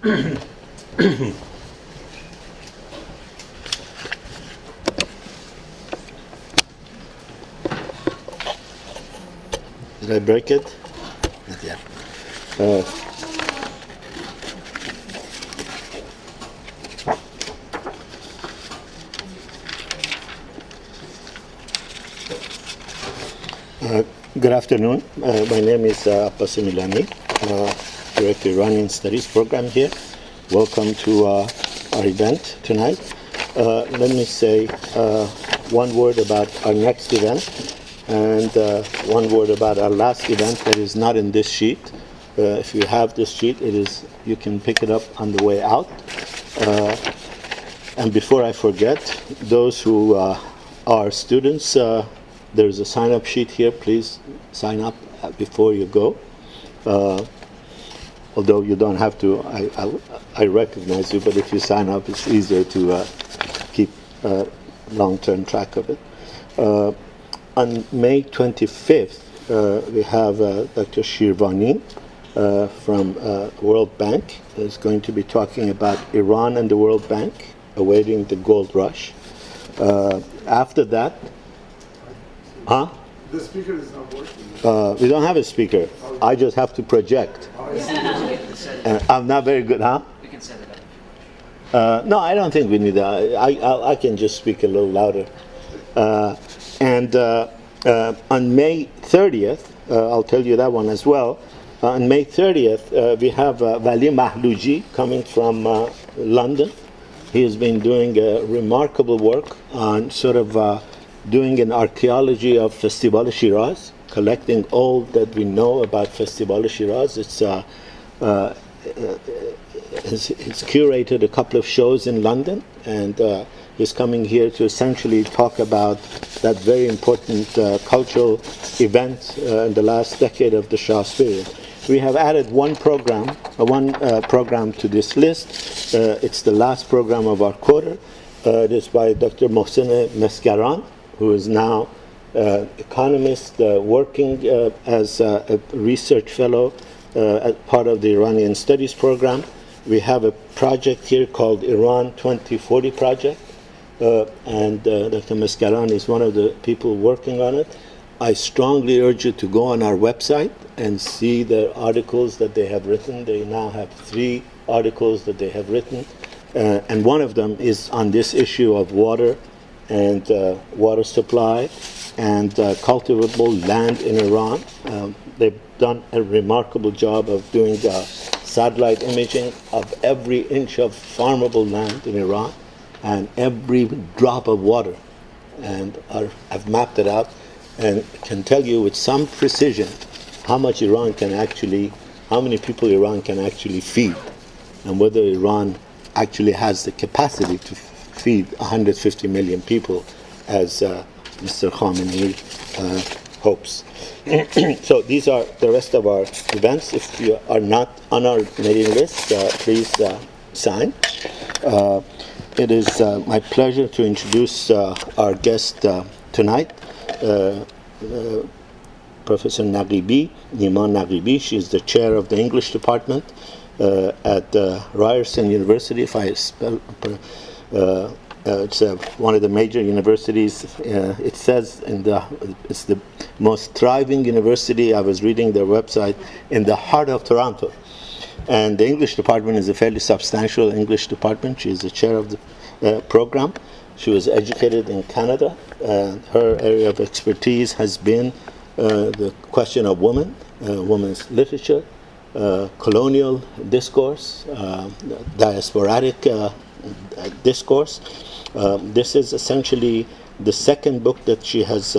Did I break it? Not yet. Good afternoon. My name is Abbas Milani, Director Iranian Studies Program here. Welcome to our event tonight. Let me say one word about our next event and one word about our last event that is not in this sheet. If you have this sheet, you can pick it up on the way out. And before I forget, those who are students, there's a sign-up sheet here. Please sign up before you go. Although you don't have to, I recognize you, but if you sign up, it's easier to keep long-term track of it. On May 25th, we have Dr. Shirvani from World Bank is going to be talking about Iran and the World Bank, awaiting the gold rush. After that, huh? The speaker is not working. We don't have a speaker. I just have to project. I'm not very good, huh? We can set it up. No, I don't think we need that. I can just speak a little louder. And on May 30th, I'll tell you that one as well. On May 30th, we have Vali Mahlouji coming from London. He has been doing remarkable work on sort of doing an archaeology of Festival Shiraz, collecting all that we know about Festival Shiraz. He's curated a couple of shows in London, and he's coming here to essentially talk about that very important cultural event in the last decade of the Shah's period. We have added one program to this list. It's the last program of our quarter. It is by Dr. Mohsen Meskaran, who is now economist working as a research fellow as part of the Iranian Studies program. We have a project here called Iran 2040 project, and Dr. Meskaran is one of the people working on it. I strongly urge you to go on our website and see the articles that they have written. They now have 3 articles that they have written, and one of them is on this issue of water and water supply and cultivable land in Iran. They've done a remarkable job of doing satellite imaging of every inch of farmable land in Iran and every drop of water, and I've mapped it out and can tell you with some precision how many people Iran can actually feed, and whether Iran actually has the capacity to feed 150 million people, as Mr. Khamenei hopes. So these are the rest of our events. If you are not on our mailing list, please sign. It is my pleasure to introduce our guest tonight, Professor Naghibi, Nima Naghibi. She is the chair of the English department at Ryerson University. If I spell, it's one of the major universities. It says it's the most thriving university. I was reading their website, in the heart of Toronto. And the English department is a fairly substantial English department. She is the chair of the program. She was educated in Canada. Her area of expertise has been the question of women, women's literature, colonial discourse, diasporatic discourse. This is essentially the second book that she has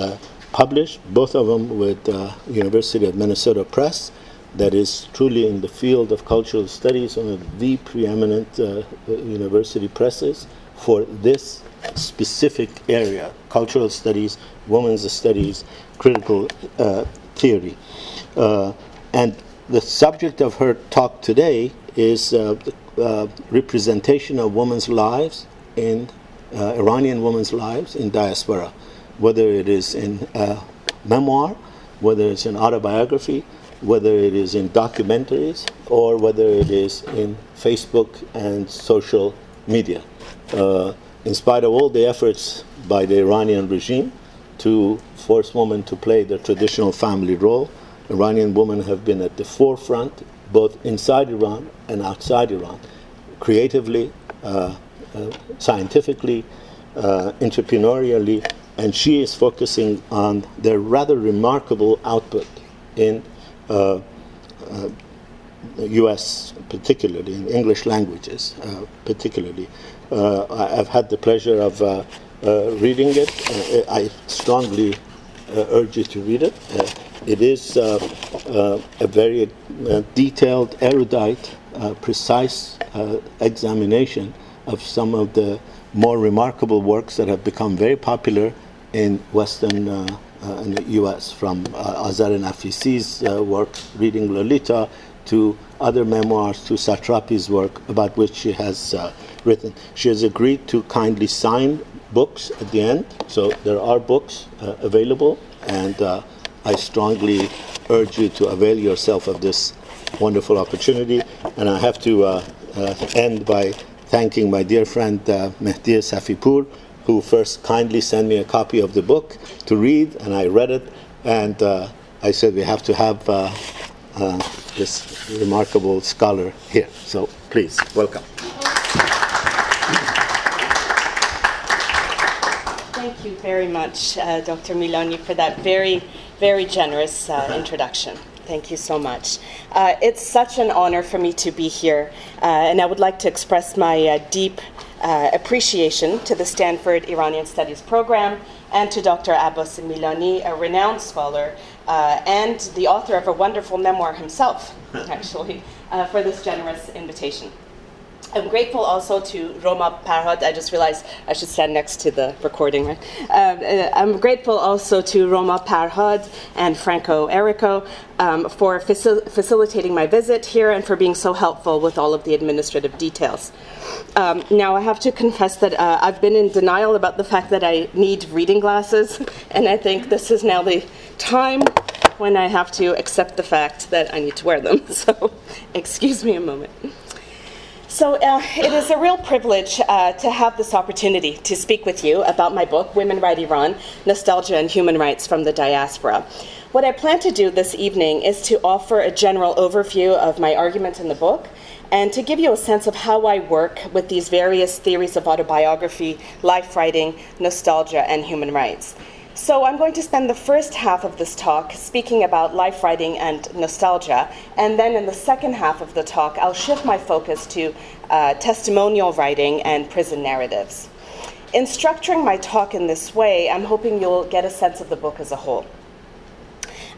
published, both of them with University of Minnesota Press, that is truly in the field of cultural studies, one of the preeminent university presses for this specific area: cultural studies, women's studies, critical theory. And the subject of her talk today is representation of women's lives in Iranian women's lives in diaspora, whether it is in memoir, whether it's in autobiography, whether it is in documentaries or whether it is in Facebook and social media. In spite of all the efforts by the Iranian regime to force women to play their traditional family role, Iranian women have been at the forefront, both inside Iran and outside Iran, creatively, scientifically, entrepreneurially, and she is focusing on their rather remarkable output in U.S., particularly in English languages, particularly. I've had the pleasure of reading it. I strongly urge you to read it. It is a very detailed, erudite, precise examination of some of the more remarkable works that have become very popular in Western in the U.S., from Azar Nafisi's work, Reading Lolita, to other memoirs, to Satrapi's work, about which she has written. She has agreed to kindly sign books at the end, so there are books available, and I strongly urge you to avail yourself of this wonderful opportunity. And I have to end by thanking my dear friend Mehdi Safipur, who first kindly sent me a copy of the book to read, and I read it, and I said we have to have this remarkable scholar here. So please, welcome. Thank you very much, Dr. Milani, for that very, very generous introduction. Thank you so much. It's such an honor for me to be here, and I would like to express my deep appreciation to the Stanford Iranian Studies program and to Dr. Abbas Milani, a renowned scholar and the author of a wonderful memoir himself, actually, for this generous invitation. I'm grateful also to Roma Parhad. I just realized I should stand next to the recording, right? I'm grateful also to Roma Parhad and Franco Errico for facilitating my visit here and for being so helpful with all of the administrative details. Now, I have to confess that I've been in denial about the fact that I need reading glasses, and I think this is now the time when I have to accept the fact that I need to wear them. So, excuse me a moment. So it is a real privilege to have this opportunity to speak with you about my book, Women Write Iran, Nostalgia and Human Rights from the Diaspora. What I plan to do this evening is to offer a general overview of my argument in the book and to give you a sense of how I work with these various theories of autobiography, life writing, nostalgia, and human rights. So I'm going to spend the first half of this talk speaking about life writing and nostalgia, and then in the second half of the talk, I'll shift my focus to testimonial writing and prison narratives. In structuring my talk in this way, I'm hoping you'll get a sense of the book as a whole.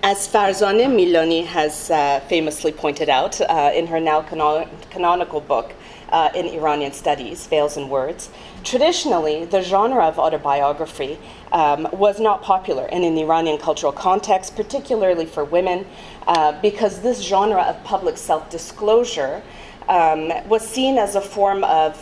As Farzaneh Milani has famously pointed out in her now canonical book, in Iranian Studies, Veils and Words, traditionally, the genre of autobiography was not popular in an Iranian cultural context, particularly for women, because this genre of public self-disclosure was seen as a form of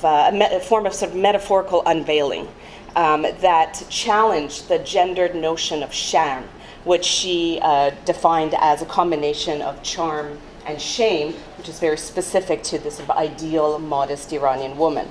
sort of metaphorical unveiling that challenged the gendered notion of sham, which she defined as a combination of charm and shame, which is very specific to this ideal, modest Iranian woman.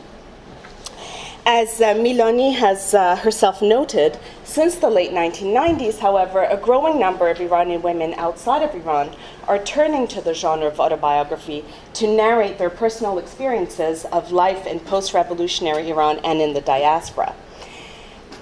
As Milani has herself noted, since the late 1990s, however, a growing number of Iranian women outside of Iran are turning to the genre of autobiography to narrate their personal experiences of life in post-revolutionary Iran and in the diaspora.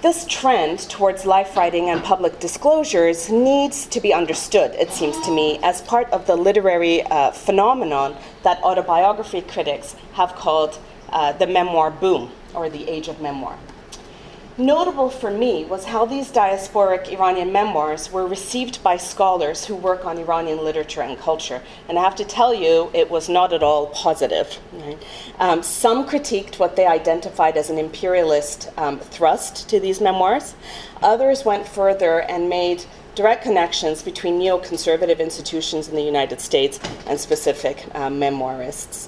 This trend towards life writing and public disclosures needs to be understood, it seems to me, as part of the literary phenomenon that autobiography critics have called the memoir boom, or the age of memoir. Notable for me was how these diasporic Iranian memoirs were received by scholars who work on Iranian literature and culture. And I have to tell you, it was not at all positive. Right? Some critiqued what they identified as an imperialist thrust to these memoirs. Others went further and made direct connections between neoconservative institutions in the United States and specific memoirists.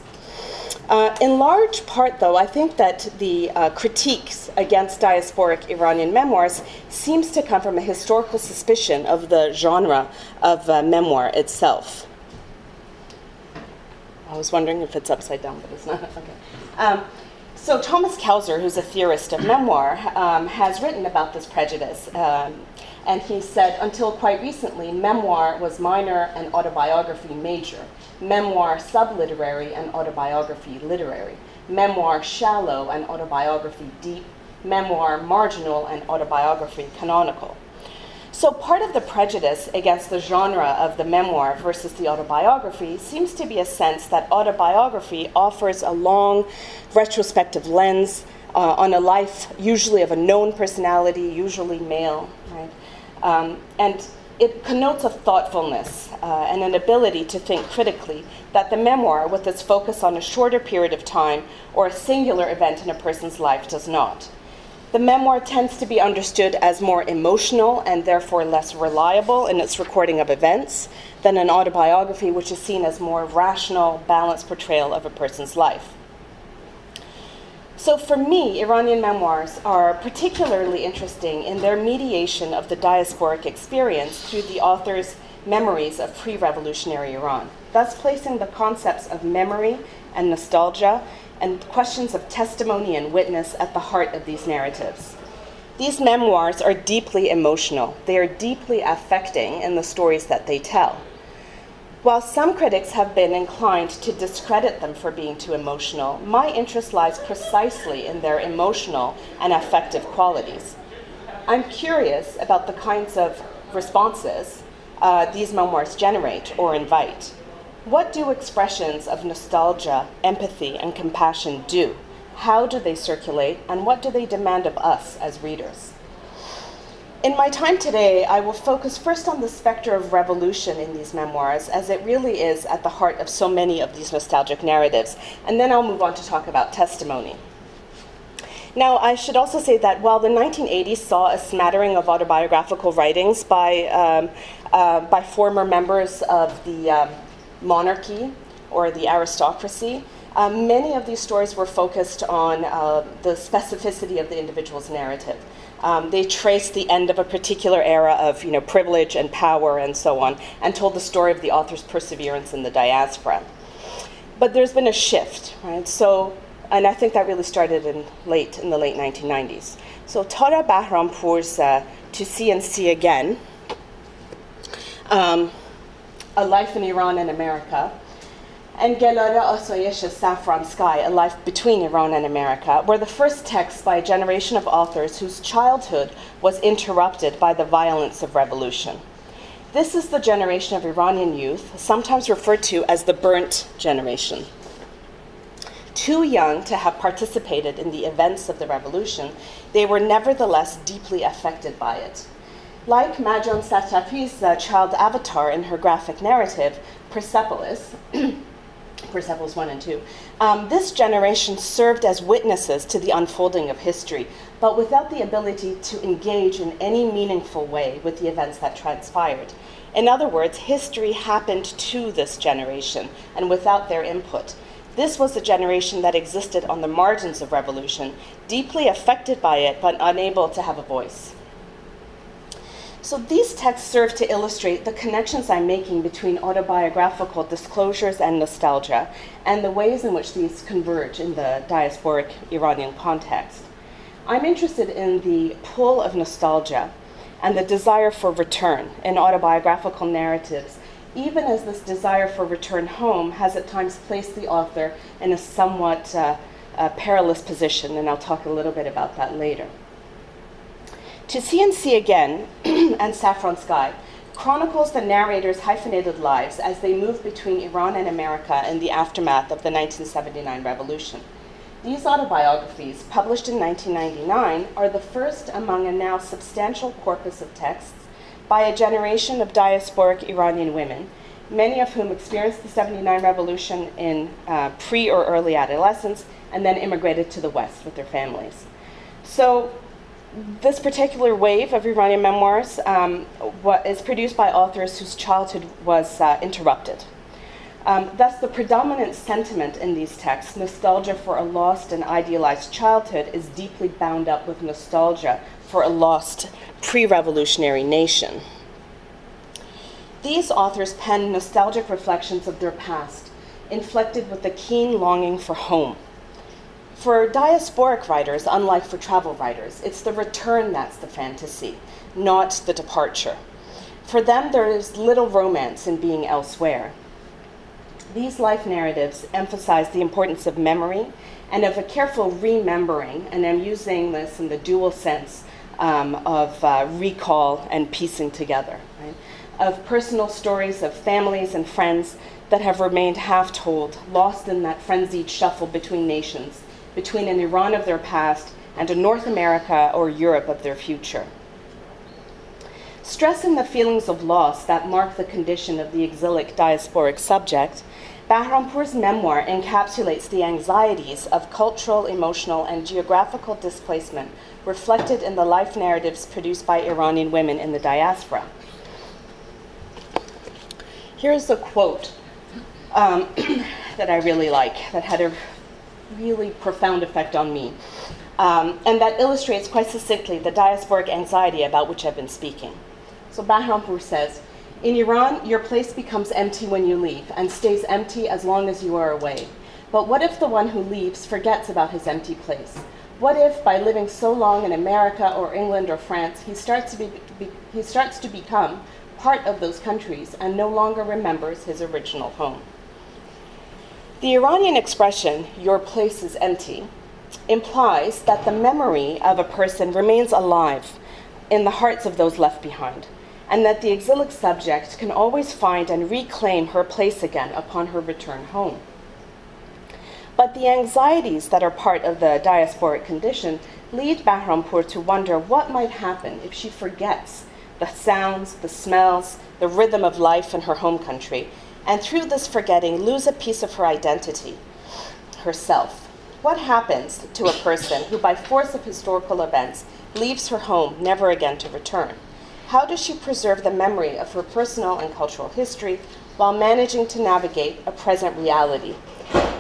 In large part, though, I think that the critiques against diasporic Iranian memoirs seems to come from a historical suspicion of the genre of memoir itself. I was wondering if it's upside down, but it's not. Okay. So Thomas Kauser, who's a theorist of memoir, has written about this prejudice. And he said, until quite recently, memoir was minor and autobiography major. Memoir subliterary and autobiography literary. Memoir shallow and autobiography deep. Memoir marginal and autobiography canonical. So part of the prejudice against the genre of the memoir versus the autobiography seems to be a sense that autobiography offers a long retrospective lens on a life usually of a known personality, usually male, right? And it connotes a thoughtfulness and an ability to think critically that the memoir, with its focus on a shorter period of time or a singular event in a person's life, does not. The memoir tends to be understood as more emotional and therefore less reliable in its recording of events than an autobiography, which is seen as more rational, balanced portrayal of a person's life. So for me, Iranian memoirs are particularly interesting in their mediation of the diasporic experience through the author's memories of pre-revolutionary Iran, thus placing the concepts of memory and nostalgia and questions of testimony and witness at the heart of these narratives. These memoirs are deeply emotional. They are deeply affecting in the stories that they tell. While some critics have been inclined to discredit them for being too emotional, my interest lies precisely in their emotional and affective qualities. I'm curious about the kinds of responses these memoirs generate or invite. What do expressions of nostalgia, empathy, and compassion do? How do they circulate, and what do they demand of us as readers? In my time today, I will focus first on the specter of revolution in these memoirs, as it really is at the heart of so many of these nostalgic narratives, and then I'll move on to talk about testimony. Now, I should also say that while the 1980s saw a smattering of autobiographical writings by former members of the monarchy or the aristocracy, many of these stories were focused on the specificity of the individual's narrative. They traced the end of a particular era of privilege and power and so on, and told the story of the author's perseverance in the diaspora. But there's been a shift, right? So, and I think that really started in the late 1990s. So Tara Bahrampour's To See and See Again, A Life in Iran and America, and Gelare Asoyesh Saffron Sky, A Life Between Iran and America, were the first texts by a generation of authors whose childhood was interrupted by the violence of revolution. This is the generation of Iranian youth, sometimes referred to as the burnt generation. Too young to have participated in the events of the revolution, they were nevertheless deeply affected by it. Like Majan Satafi's child avatar in her graphic narrative, Persepolis, Persepolis 1 and 2, this generation served as witnesses to the unfolding of history, but without the ability to engage in any meaningful way with the events that transpired. In other words, history happened to this generation, and without their input. This was a generation that existed on the margins of revolution, deeply affected by it, but unable to have a voice. So these texts serve to illustrate the connections I'm making between autobiographical disclosures and nostalgia, and the ways in which these converge in the diasporic Iranian context. I'm interested in the pull of nostalgia and the desire for return in autobiographical narratives, even as this desire for return home has at times placed the author in a somewhat perilous position, and I'll talk a little bit about that later. To See and See Again and Saffron Sky chronicles the narrator's hyphenated lives as they move between Iran and America in the aftermath of the 1979 revolution. These autobiographies, published in 1999, are the first among a now substantial corpus of texts by a generation of diasporic Iranian women, many of whom experienced the 79 revolution in pre or early adolescence and then immigrated to the West with their families. So this particular wave of Iranian memoirs is produced by authors whose childhood was interrupted. Thus, the predominant sentiment in these texts, nostalgia for a lost and idealized childhood, is deeply bound up with nostalgia for a lost pre-revolutionary nation. These authors pen nostalgic reflections of their past, inflected with a keen longing for home. For diasporic writers, unlike for travel writers, it's the return that's the fantasy, not the departure. For them, there is little romance in being elsewhere. These life narratives emphasize the importance of memory and of a careful remembering, and I'm using this in the dual sense of recall and piecing together, right? Of personal stories of families and friends that have remained half-told, lost in that frenzied shuffle between nations, between an Iran of their past and a North America or Europe of their future. Stressing the feelings of loss that mark the condition of the exilic diasporic subject, Bahrampour's memoir encapsulates the anxieties of cultural, emotional, and geographical displacement reflected in the life narratives produced by Iranian women in the diaspora. Here's a quote that I really like, that had a really profound effect on me, and that illustrates quite succinctly the diasporic anxiety about which I've been speaking. So Bahrampour says, "In Iran, your place becomes empty when you leave and stays empty as long as you are away. But what if the one who leaves forgets about his empty place? What if, by living so long in America or England or France, he starts to become part of those countries and no longer remembers his original home?" The Iranian expression, "your place is empty," implies that the memory of a person remains alive in the hearts of those left behind, and that the exilic subject can always find and reclaim her place again upon her return home. But the anxieties that are part of the diasporic condition lead Bahrampour to wonder what might happen if she forgets the sounds, the smells, the rhythm of life in her home country, and through this forgetting lose a piece of her identity, herself. What happens to a person who, by force of historical events, leaves her home never again to return? How does she preserve the memory of her personal and cultural history while managing to navigate a present reality,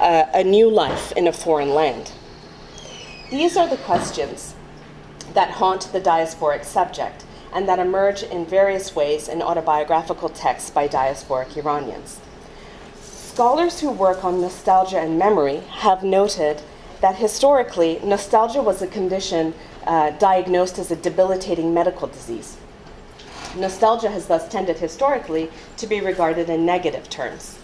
a new life in a foreign land? These are the questions that haunt the diasporic subject and that emerge in various ways in autobiographical texts by diasporic Iranians. Scholars who work on nostalgia and memory have noted that historically, nostalgia was a condition diagnosed as a debilitating medical disease. Nostalgia has thus tended historically to be regarded in negative terms.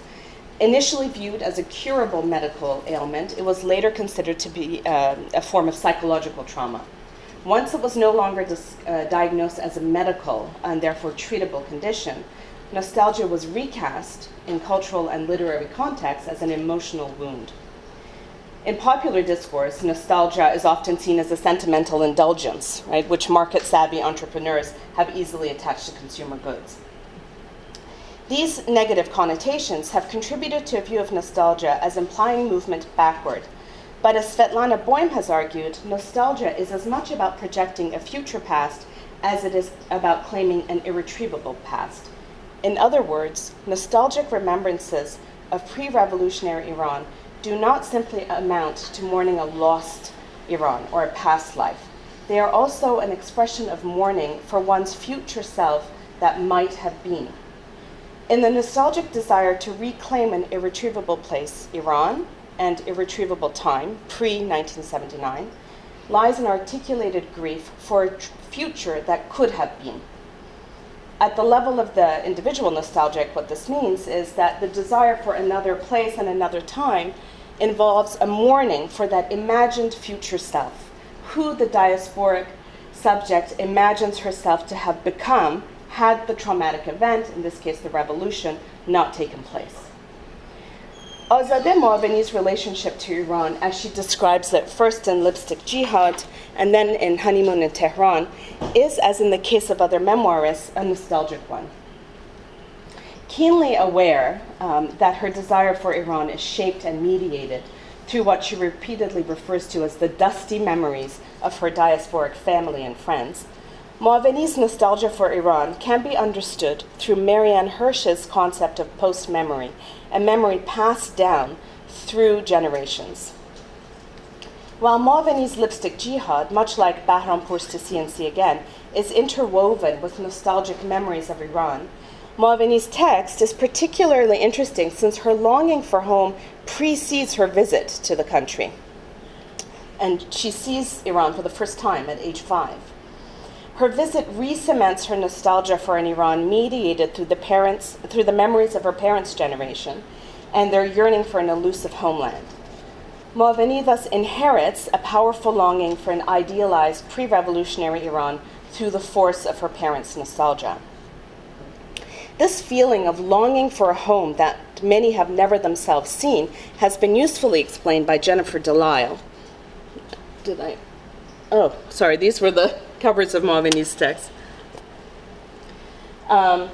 Initially viewed as a curable medical ailment, it was later considered to be a form of psychological trauma. Once it was no longer diagnosed as a medical and therefore treatable condition, nostalgia was recast in cultural and literary contexts as an emotional wound. In popular discourse, nostalgia is often seen as a sentimental indulgence, right, which market-savvy entrepreneurs have easily attached to consumer goods. These negative connotations have contributed to a view of nostalgia as implying movement backward. But as Svetlana Boym has argued, nostalgia is as much about projecting a future past as it is about claiming an irretrievable past. In other words, nostalgic remembrances of pre-revolutionary Iran do not simply amount to mourning a lost Iran or a past life. They are also an expression of mourning for one's future self that might have been. In the nostalgic desire to reclaim an irretrievable place, Iran, and irretrievable time, pre-1979, lies an articulated grief for a future that could have been. At the level of the individual nostalgic, what this means is that the desire for another place and another time involves a mourning for that imagined future self, who the diasporic subject imagines herself to have become had the traumatic event, in this case the revolution, not taken place. Azadeh Moaveni's relationship to Iran, as she describes it first in Lipstick Jihad and then in Honeymoon in Tehran, is, as in the case of other memoirists, a nostalgic one. Keenly aware that her desire for Iran is shaped and mediated through what she repeatedly refers to as the dusty memories of her diasporic family and friends, Moaveni's nostalgia for Iran can be understood through Marianne Hirsch's concept of post-memory, a memory passed down through generations. While Moaveni's Lipstick Jihad, much like Bahrampour's To See and See Again, is interwoven with nostalgic memories of Iran, Moaveni's text is particularly interesting since her longing for home precedes her visit to the country. And she sees Iran for the first time at age 5. Her visit re-cements her nostalgia for an Iran mediated through the memories of her parents' generation and their yearning for an elusive homeland. Moaveni thus inherits a powerful longing for an idealized pre-revolutionary Iran through the force of her parents' nostalgia. This feeling of longing for a home that many have never themselves seen has been usefully explained by Jennifer Delisle. Oh, sorry, these were the covers of Moaveni's text. And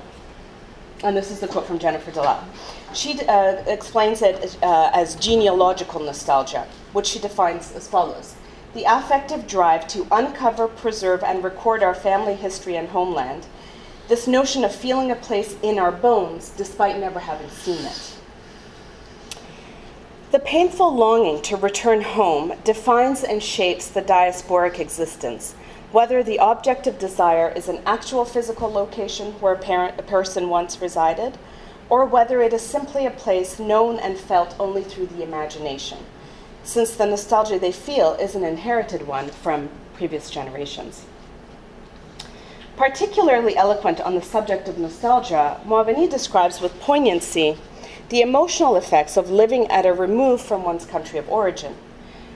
this is the quote from Jennifer Delisle. She explains it as genealogical nostalgia, which she defines as follows: the affective drive to uncover, preserve, and record our family history and homeland, this notion of feeling a place in our bones despite never having seen it. The painful longing to return home defines and shapes the diasporic existence, whether the object of desire is an actual physical location where a person once resided, or whether it is simply a place known and felt only through the imagination, since the nostalgia they feel is an inherited one from previous generations. Particularly eloquent on the subject of nostalgia, Moaveni describes with poignancy the emotional effects of living at a remove from one's country of origin.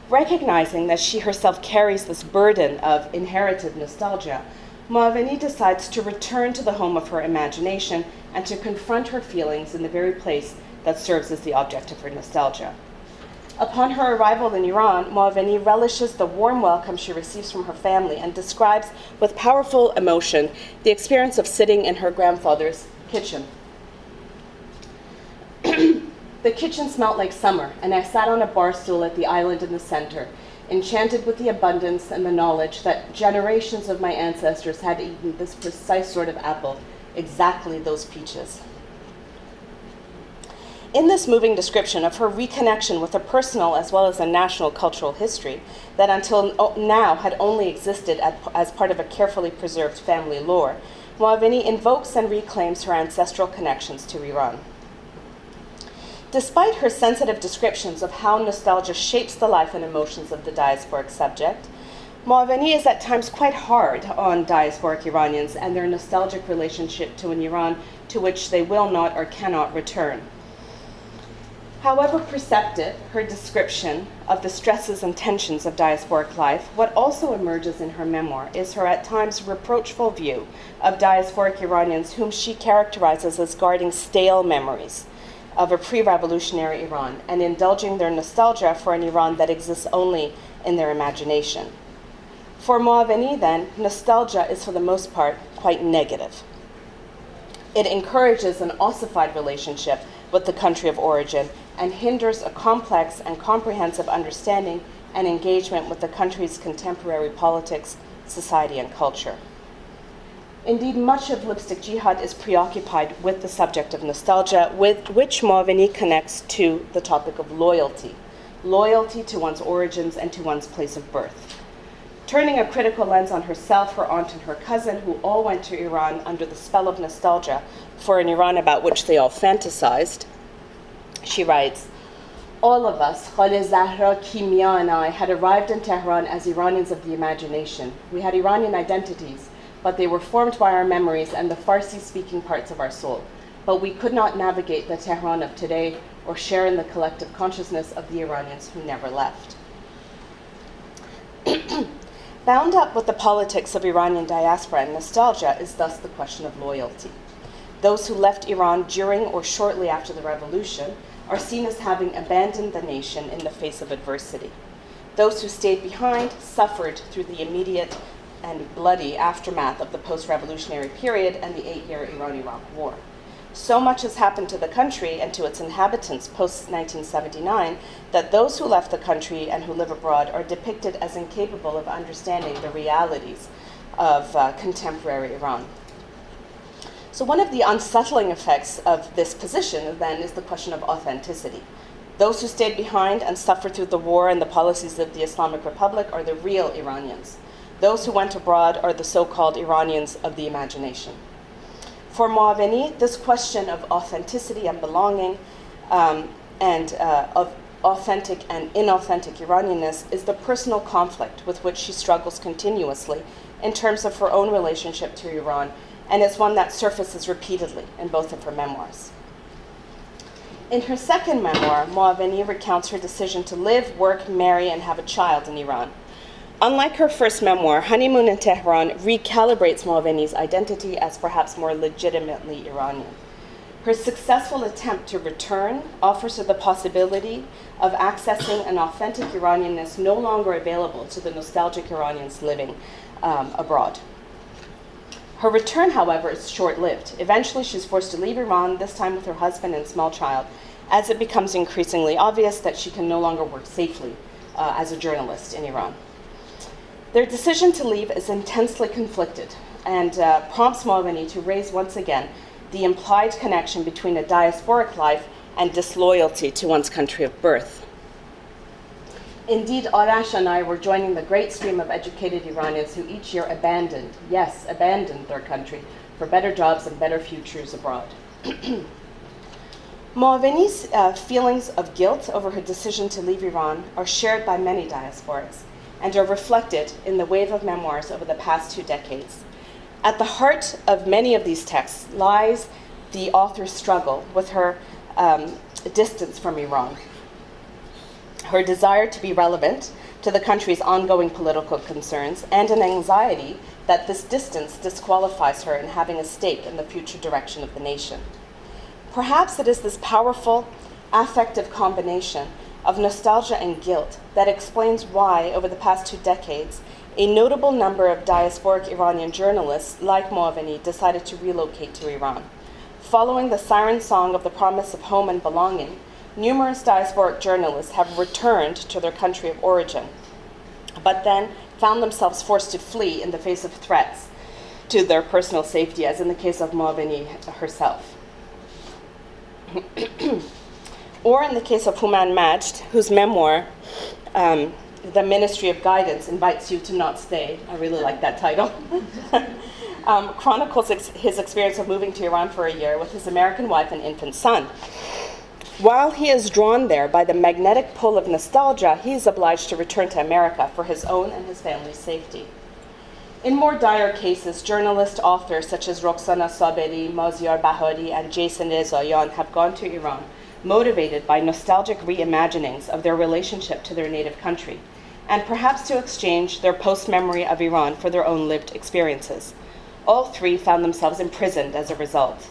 Recognizing that she herself carries this burden of inherited nostalgia, Moaveni decides to return to the home of her imagination and to confront her feelings in the very place that serves as the object of her nostalgia. Upon her arrival in Iran, Moaveni relishes the warm welcome she receives from her family and describes with powerful emotion the experience of sitting in her grandfather's kitchen. The kitchen smelt like summer, and I sat on a bar stool at the island in the center, enchanted with the abundance and the knowledge that generations of my ancestors had eaten this precise sort of apple, exactly those peaches. In this moving description of her reconnection with a personal as well as a national cultural history that until now had only existed as part of a carefully preserved family lore, Moaveni invokes and reclaims her ancestral connections to Iran. Despite her sensitive descriptions of how nostalgia shapes the life and emotions of the diasporic subject, Moaveni is at times quite hard on diasporic Iranians and their nostalgic relationship to an Iran to which they will not or cannot return. However perceptive her description of the stresses and tensions of diasporic life, what also emerges in her memoir is her at times reproachful view of diasporic Iranians whom she characterizes as guarding stale memories of a pre-revolutionary Iran and indulging their nostalgia for an Iran that exists only in their imagination. For Moaveni, then, nostalgia is for the most part quite negative. It encourages an ossified relationship with the country of origin and hinders a complex and comprehensive understanding and engagement with the country's contemporary politics, society, and culture. Indeed, much of Lipstick Jihad is preoccupied with the subject of nostalgia, with which Moaveni connects to the topic of loyalty to one's origins and to one's place of birth. Turning a critical lens on herself, her aunt, and her cousin, who all went to Iran under the spell of nostalgia for an Iran about which they all fantasized, she writes, "All of us, Khale Zahra, Kimia, and I, had arrived in Tehran as Iranians of the imagination. We had Iranian identities, but they were formed by our memories and the Farsi-speaking parts of our soul. But we could not navigate the Tehran of today or share in the collective consciousness of the Iranians who never left." Bound up with the politics of Iranian diaspora and nostalgia is thus the question of loyalty. Those who left Iran during or shortly after the revolution are seen as having abandoned the nation in the face of adversity. Those who stayed behind suffered through the immediate and bloody aftermath of the post-revolutionary period and the 8-year Iran-Iraq War. So much has happened to the country and to its inhabitants post-1979 that those who left the country and who live abroad are depicted as incapable of understanding the realities of contemporary Iran. So one of the unsettling effects of this position, then, is the question of authenticity. Those who stayed behind and suffered through the war and the policies of the Islamic Republic are the real Iranians. Those who went abroad are the so-called Iranians of the imagination. For Moaveni, this question of authenticity and belonging and of authentic and inauthentic Iranianness is the personal conflict with which she struggles continuously in terms of her own relationship to Iran, and it's one that surfaces repeatedly in both of her memoirs. In her second memoir, Moaveni recounts her decision to live, work, marry, and have a child in Iran. Unlike her first memoir, Honeymoon in Tehran recalibrates Moaveni's identity as perhaps more legitimately Iranian. Her successful attempt to return offers her the possibility of accessing an authentic Iranianness no longer available to the nostalgic Iranians living abroad. Her return, however, is short-lived. Eventually, she's forced to leave Iran, this time with her husband and small child, as it becomes increasingly obvious that she can no longer work safely as a journalist in Iran. Their decision to leave is intensely conflicted and prompts Moaveni to raise once again the implied connection between a diasporic life and disloyalty to one's country of birth. Indeed, Arash and I were joining the great stream of educated Iranians who each year abandoned their country for better jobs and better futures abroad. Moaveni's feelings of guilt over her decision to leave Iran are shared by many diasporics and are reflected in the wave of memoirs over the past 2 decades. At the heart of many of these texts lies the author's struggle with her distance from Iran, her desire to be relevant to the country's ongoing political concerns, and an anxiety that this distance disqualifies her in having a stake in the future direction of the nation. Perhaps it is this powerful affective combination of nostalgia and guilt that explains why, over the past 2 decades, a notable number of diasporic Iranian journalists like Moaveni decided to relocate to Iran. Following the siren song of the promise of home and belonging, numerous diasporic journalists have returned to their country of origin, but then found themselves forced to flee in the face of threats to their personal safety, as in the case of Moaveni herself. Or in the case of Houman Majd, whose memoir, The Ministry of Guidance Invites You to Not Stay, I really like that title, chronicles his experience of moving to Iran for a year with his American wife and infant son. While he is drawn there by the magnetic pull of nostalgia, he is obliged to return to America for his own and his family's safety. In more dire cases, journalist authors such as Roxana Saberi, Maziar Bahari, and Jason Rezayan have gone to Iran motivated by nostalgic reimaginings of their relationship to their native country, and perhaps to exchange their post-memory of Iran for their own lived experiences. All 3 found themselves imprisoned as a result.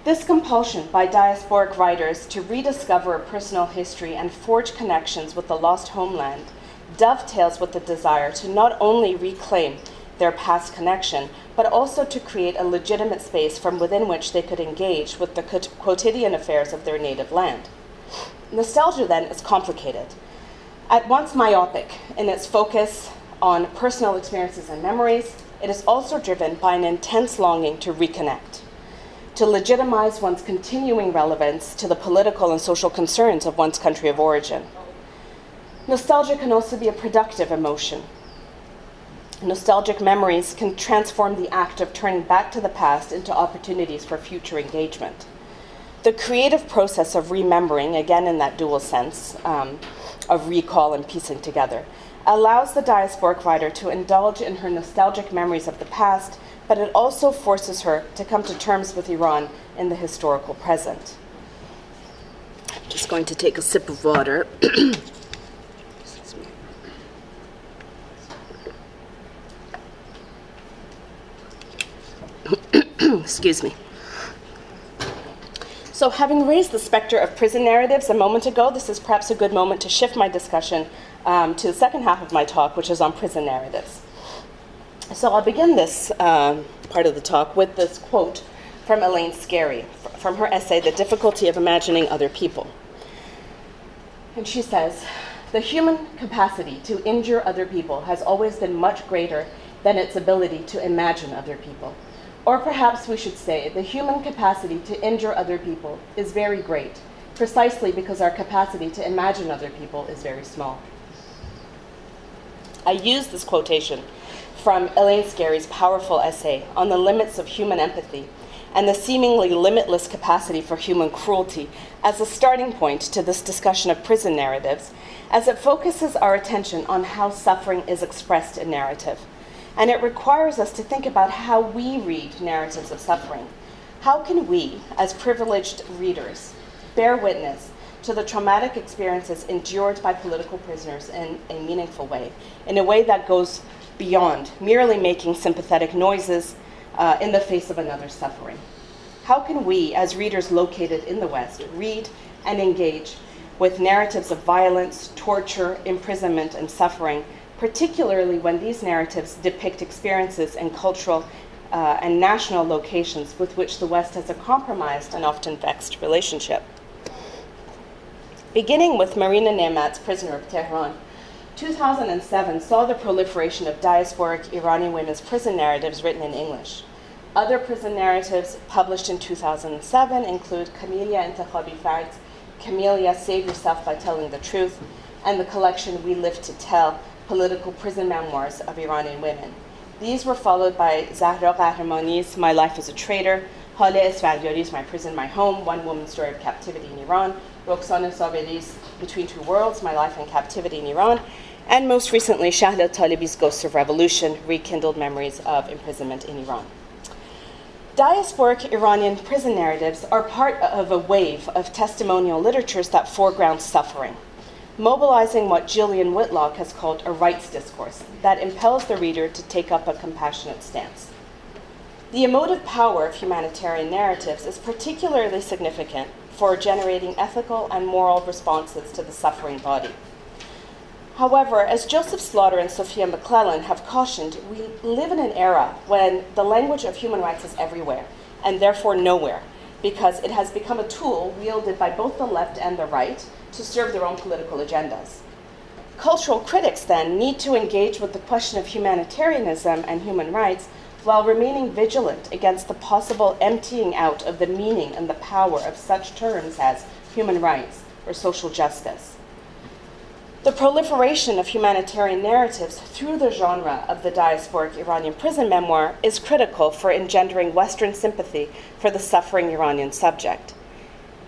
This compulsion by diasporic writers to rediscover a personal history and forge connections with the lost homeland dovetails with the desire to not only reclaim their past connection, but also to create a legitimate space from within which they could engage with the quotidian affairs of their native land. Nostalgia, then, is complicated. At once myopic in its focus on personal experiences and memories, it is also driven by an intense longing to reconnect, to legitimize one's continuing relevance to the political and social concerns of one's country of origin. Nostalgia can also be a productive emotion. Nostalgic memories can transform the act of turning back to the past into opportunities for future engagement. The creative process of remembering, again in that dual sense of recall and piecing together, allows the diasporic writer to indulge in her nostalgic memories of the past, but it also forces her to come to terms with Iran in the historical present. Just going to take a sip of water. Excuse me. So, having raised the specter of prison narratives a moment ago, this is perhaps a good moment to shift my discussion to the second half of my talk, which is on prison narratives. So I'll begin this part of the talk with this quote from Elaine Scarry, from her essay, The Difficulty of Imagining Other People. And she says, "The human capacity to injure other people has always been much greater than its ability to imagine other people. Or perhaps we should say, the human capacity to injure other people is very great, precisely because our capacity to imagine other people is very small." I use this quotation from Elaine Scarry's powerful essay on the limits of human empathy and the seemingly limitless capacity for human cruelty as a starting point to this discussion of prison narratives, as it focuses our attention on how suffering is expressed in narrative. And it requires us to think about how we read narratives of suffering. How can we, as privileged readers, bear witness to the traumatic experiences endured by political prisoners in a meaningful way, in a way that goes beyond merely making sympathetic noises in the face of another's suffering? How can we, as readers located in the West, read and engage with narratives of violence, torture, imprisonment, and suffering, particularly when these narratives depict experiences in cultural and national locations with which the West has a compromised and often vexed relationship? Beginning with Marina Nemat's Prisoner of Tehran, 2007 saw the proliferation of diasporic Iranian women's prison narratives written in English. Other prison narratives published in 2007 include Camelia Intikhabi Fard's Camelia, Save Yourself by Telling the Truth, and the collection We Live to Tell, Political Prison Memoirs of Iranian Women. These were followed by Zahra Qahramani's My Life as a Traitor, Haleh Esfandiari's My Prison, My Home, One Woman's Story of Captivity in Iran, Roxana Saberi's Between Two Worlds, My Life and Captivity in Iran, and most recently, Shahla Talibi's Ghosts of Revolution, Rekindled Memories of Imprisonment in Iran. Diasporic Iranian prison narratives are part of a wave of testimonial literatures that foreground suffering, mobilizing what Gillian Whitlock has called a rights discourse that impels the reader to take up a compassionate stance. The emotive power of humanitarian narratives is particularly significant for generating ethical and moral responses to the suffering body. However, as Joseph Slaughter and Sophia McClellan have cautioned, we live in an era when the language of human rights is everywhere, and therefore nowhere, because it has become a tool wielded by both the left and the right to serve their own political agendas. Cultural critics, then, need to engage with the question of humanitarianism and human rights while remaining vigilant against the possible emptying out of the meaning and the power of such terms as human rights or social justice. The proliferation of humanitarian narratives through the genre of the diasporic Iranian prison memoir is critical for engendering Western sympathy for the suffering Iranian subject.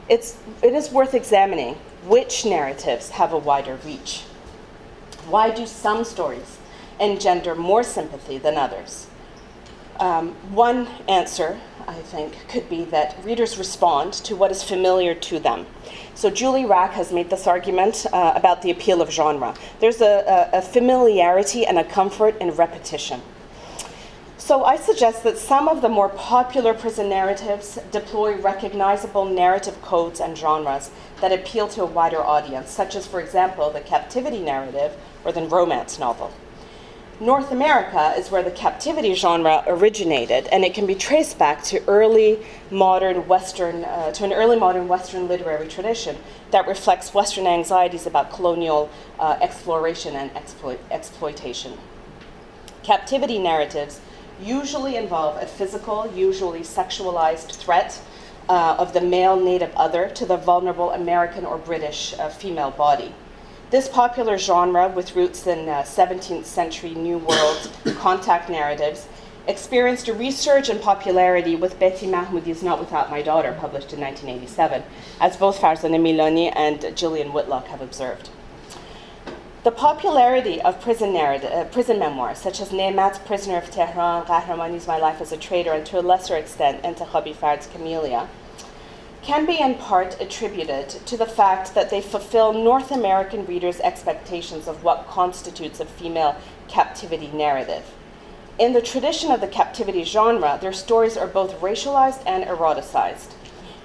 It is worth examining which narratives have a wider reach. Why do some stories engender more sympathy than others? One answer, I think, could be that readers respond to what is familiar to them. So Julie Rack has made this argument about the appeal of genre. There's a familiarity and a comfort in repetition. So I suggest that some of the more popular prison narratives deploy recognizable narrative codes and genres that appeal to a wider audience, such as, for example, the captivity narrative or the romance novel. North America is where the captivity genre originated, and it can be traced back to an early modern Western literary tradition that reflects Western anxieties about colonial exploration and exploitation. Captivity narratives usually involve a physical, usually sexualized threat of the male native other to the vulnerable American or British female body. This popular genre, with roots in 17th century New World contact narratives, experienced a resurge in popularity with Betty Mahmoudi's Not Without My Daughter, published in 1987, as both Farzaneh Milani and Gillian Whitlock have observed. The popularity of prison memoirs, such as Nemat's Prisoner of Tehran, Qahramani's My Life as a Traitor, and to a lesser extent, Intikhabi Fard's Camelia, can be in part attributed to the fact that they fulfill North American readers' expectations of what constitutes a female captivity narrative. In the tradition of the captivity genre, their stories are both racialized and eroticized.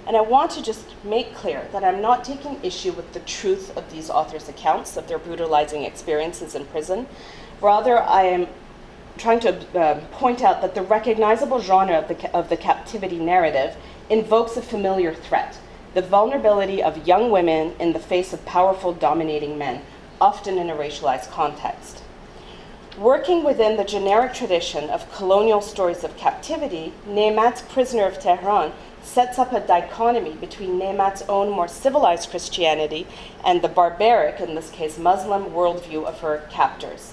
And I want to just make clear that I'm not taking issue with the truth of these authors' accounts of their brutalizing experiences in prison. Rather, I am trying to point out that the recognizable genre of the captivity narrative invokes a familiar threat, the vulnerability of young women in the face of powerful, dominating men, often in a racialized context. Working within the generic tradition of colonial stories of captivity, Nemat's Prisoner of Tehran sets up a dichotomy between Nemat's own more civilized Christianity and the barbaric, in this case Muslim, worldview of her captors.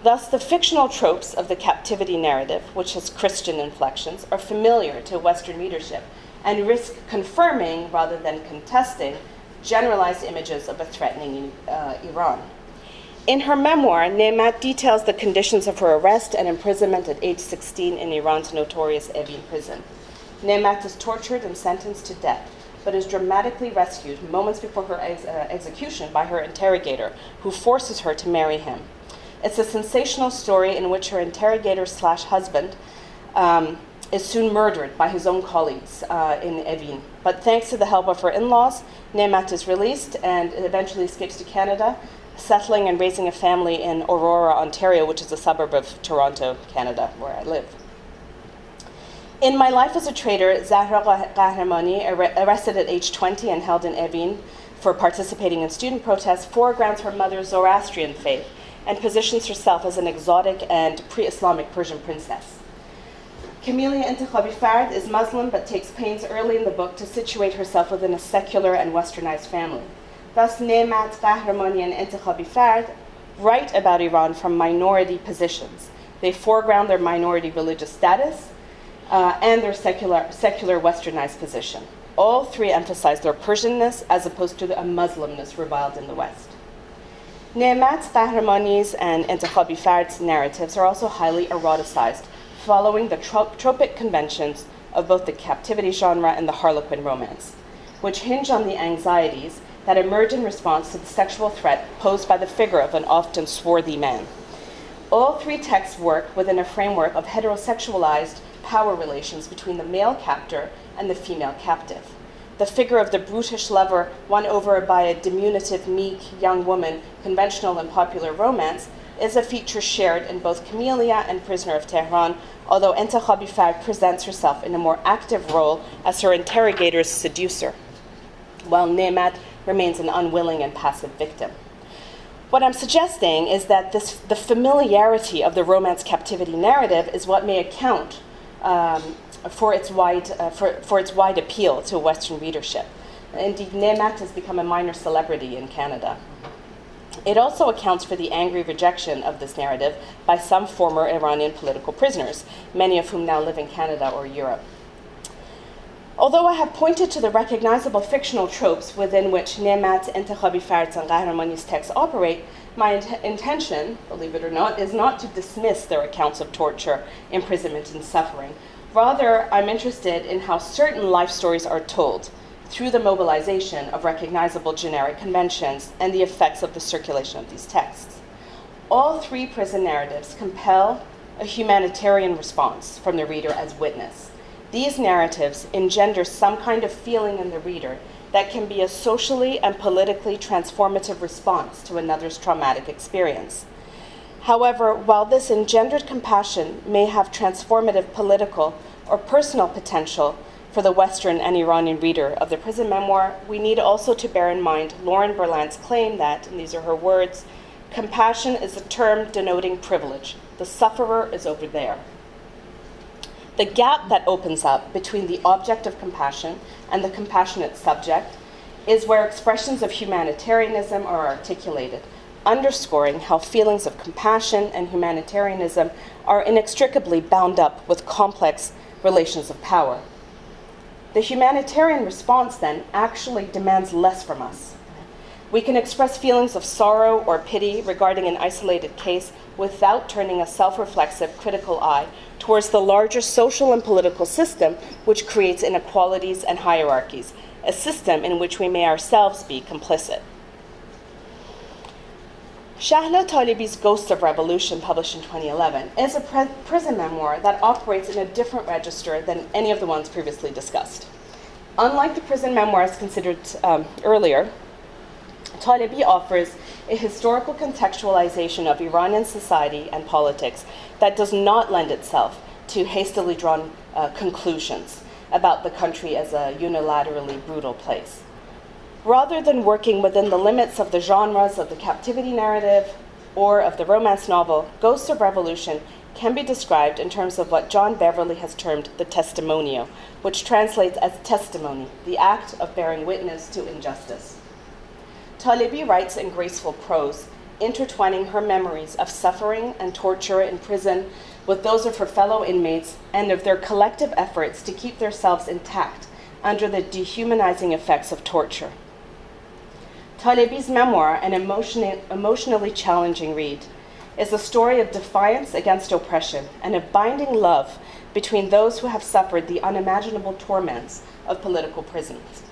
Thus, the fictional tropes of the captivity narrative, which has Christian inflections, are familiar to Western readership and risk confirming, rather than contesting, generalized images of a threatening Iran. In her memoir, Nemat details the conditions of her arrest and imprisonment at age 16 in Iran's notorious Evin prison. Nemat is tortured and sentenced to death, but is dramatically rescued moments before her execution by her interrogator, who forces her to marry him. It's a sensational story in which her interrogator/husband is soon murdered by his own colleagues in Evin. But thanks to the help of her in-laws, Nemat is released and eventually escapes to Canada, settling and raising a family in Aurora, Ontario, which is a suburb of Toronto, Canada, where I live. In My Life as a Traitor, Zahra Qahramani, arrested at age 20 and held in Evin for participating in student protests, foregrounds her mother's Zoroastrian faith and positions herself as an exotic and pre-Islamic Persian princess. Camelia Intikhabi Fard is Muslim but takes pains early in the book to situate herself within a secular and westernized family. Thus, Nemat, Qahramani, and Intikhabi Fard write about Iran from minority positions. They foreground their minority religious status and their secular westernized position. All three emphasize their Persianness as opposed to a Muslimness reviled in the West. Nemat, Qahramani's, and Intikhabi Fard's narratives are also highly eroticized, following the tropic conventions of both the captivity genre and the Harlequin romance, which hinge on the anxieties that emerge in response to the sexual threat posed by the figure of an often swarthy man. All three texts work within a framework of heterosexualized power relations between the male captor and the female captive. The figure of the brutish lover won over by a diminutive, meek young woman, conventional in popular romance, is a feature shared in both Camelia and Prisoner of Tehran, although Intikhabi Fard presents herself in a more active role as her interrogator's seducer, while Nemat remains an unwilling and passive victim. What I'm suggesting is that the familiarity of the romance captivity narrative is what may account for its wide appeal to Western readership. Indeed, Nemat has become a minor celebrity in Canada. It also accounts for the angry rejection of this narrative by some former Iranian political prisoners, many of whom now live in Canada or Europe. Although I have pointed to the recognizable fictional tropes within which Nemat, Intikhabi Fard's, and Qahramani's texts operate, my intention, believe it or not, is not to dismiss their accounts of torture, imprisonment, and suffering. Rather, I'm interested in how certain life stories are told through the mobilization of recognizable generic conventions and the effects of the circulation of these texts. All three prison narratives compel a humanitarian response from the reader as witness. These narratives engender some kind of feeling in the reader that can be a socially and politically transformative response to another's traumatic experience. However, while this engendered compassion may have transformative political or personal potential for the Western and Iranian reader of the prison memoir, we need also to bear in mind Lauren Berlant's claim that, and these are her words, compassion is a term denoting privilege. The sufferer is over there. The gap that opens up between the object of compassion and the compassionate subject is where expressions of humanitarianism are articulated, underscoring how feelings of compassion and humanitarianism are inextricably bound up with complex relations of power. The humanitarian response, then, actually demands less from us. We can express feelings of sorrow or pity regarding an isolated case without turning a self-reflexive, critical eye towards the larger social and political system which creates inequalities and hierarchies, a system in which we may ourselves be complicit. Shahla Talibi's Ghosts of Revolution, published in 2011, is a prison memoir that operates in a different register than any of the ones previously discussed. Unlike the prison memoirs considered earlier, Talibi offers a historical contextualization of Iranian society and politics that does not lend itself to hastily drawn conclusions about the country as a unilaterally brutal place. Rather than working within the limits of the genres of the captivity narrative or of the romance novel, Ghosts of Revolution can be described in terms of what John Beverly has termed the testimonio, which translates as testimony, the act of bearing witness to injustice. Talibi writes in graceful prose, intertwining her memories of suffering and torture in prison with those of her fellow inmates and of their collective efforts to keep themselves intact under the dehumanizing effects of torture. Talebi's memoir, an emotionally challenging read, is a story of defiance against oppression and of binding love between those who have suffered the unimaginable torments of political prisons.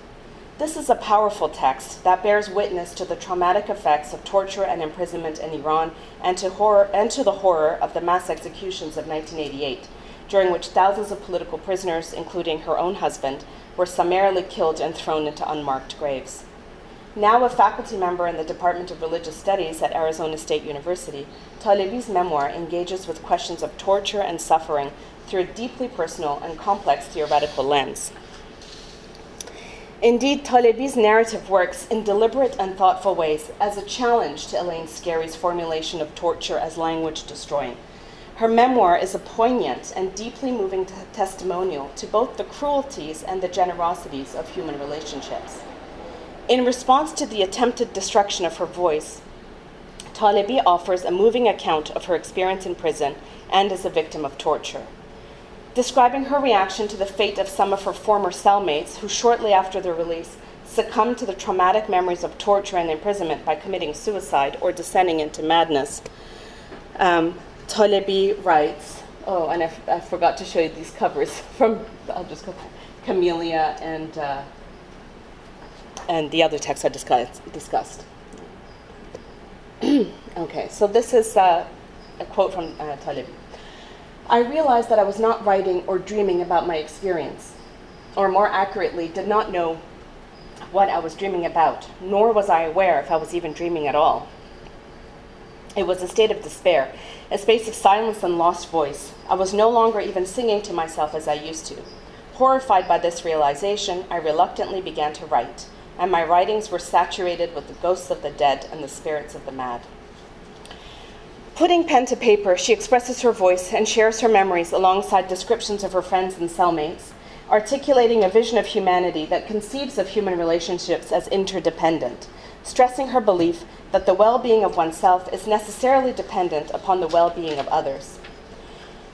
This is a powerful text that bears witness to the traumatic effects of torture and imprisonment in Iran and to the horror of the mass executions of 1988, during which thousands of political prisoners, including her own husband, were summarily killed and thrown into unmarked graves. Now a faculty member in the Department of Religious Studies at Arizona State University, Talebi's memoir engages with questions of torture and suffering through a deeply personal and complex theoretical lens. Indeed, Talebi's narrative works in deliberate and thoughtful ways as a challenge to Elaine Scarry's formulation of torture as language destroying. Her memoir is a poignant and deeply moving testimonial to both the cruelties and the generosities of human relationships. In response to the attempted destruction of her voice, Talebi offers a moving account of her experience in prison and as a victim of torture. Describing her reaction to the fate of some of her former cellmates who shortly after their release succumbed to the traumatic memories of torture and imprisonment by committing suicide or descending into madness, Talebi writes, oh, and I forgot to show you these covers from, I'll just go, Camellia and the other text I discussed. Okay, so this is a quote from Talebi. I realized that I was not writing or dreaming about my experience, or more accurately, did not know what I was dreaming about, nor was I aware if I was even dreaming at all. It was a state of despair, a space of silence and lost voice. I was no longer even singing to myself as I used to. Horrified by this realization, I reluctantly began to write, and my writings were saturated with the ghosts of the dead and the spirits of the mad. Putting pen to paper, she expresses her voice and shares her memories alongside descriptions of her friends and cellmates, articulating a vision of humanity that conceives of human relationships as interdependent, stressing her belief that the well-being of oneself is necessarily dependent upon the well-being of others.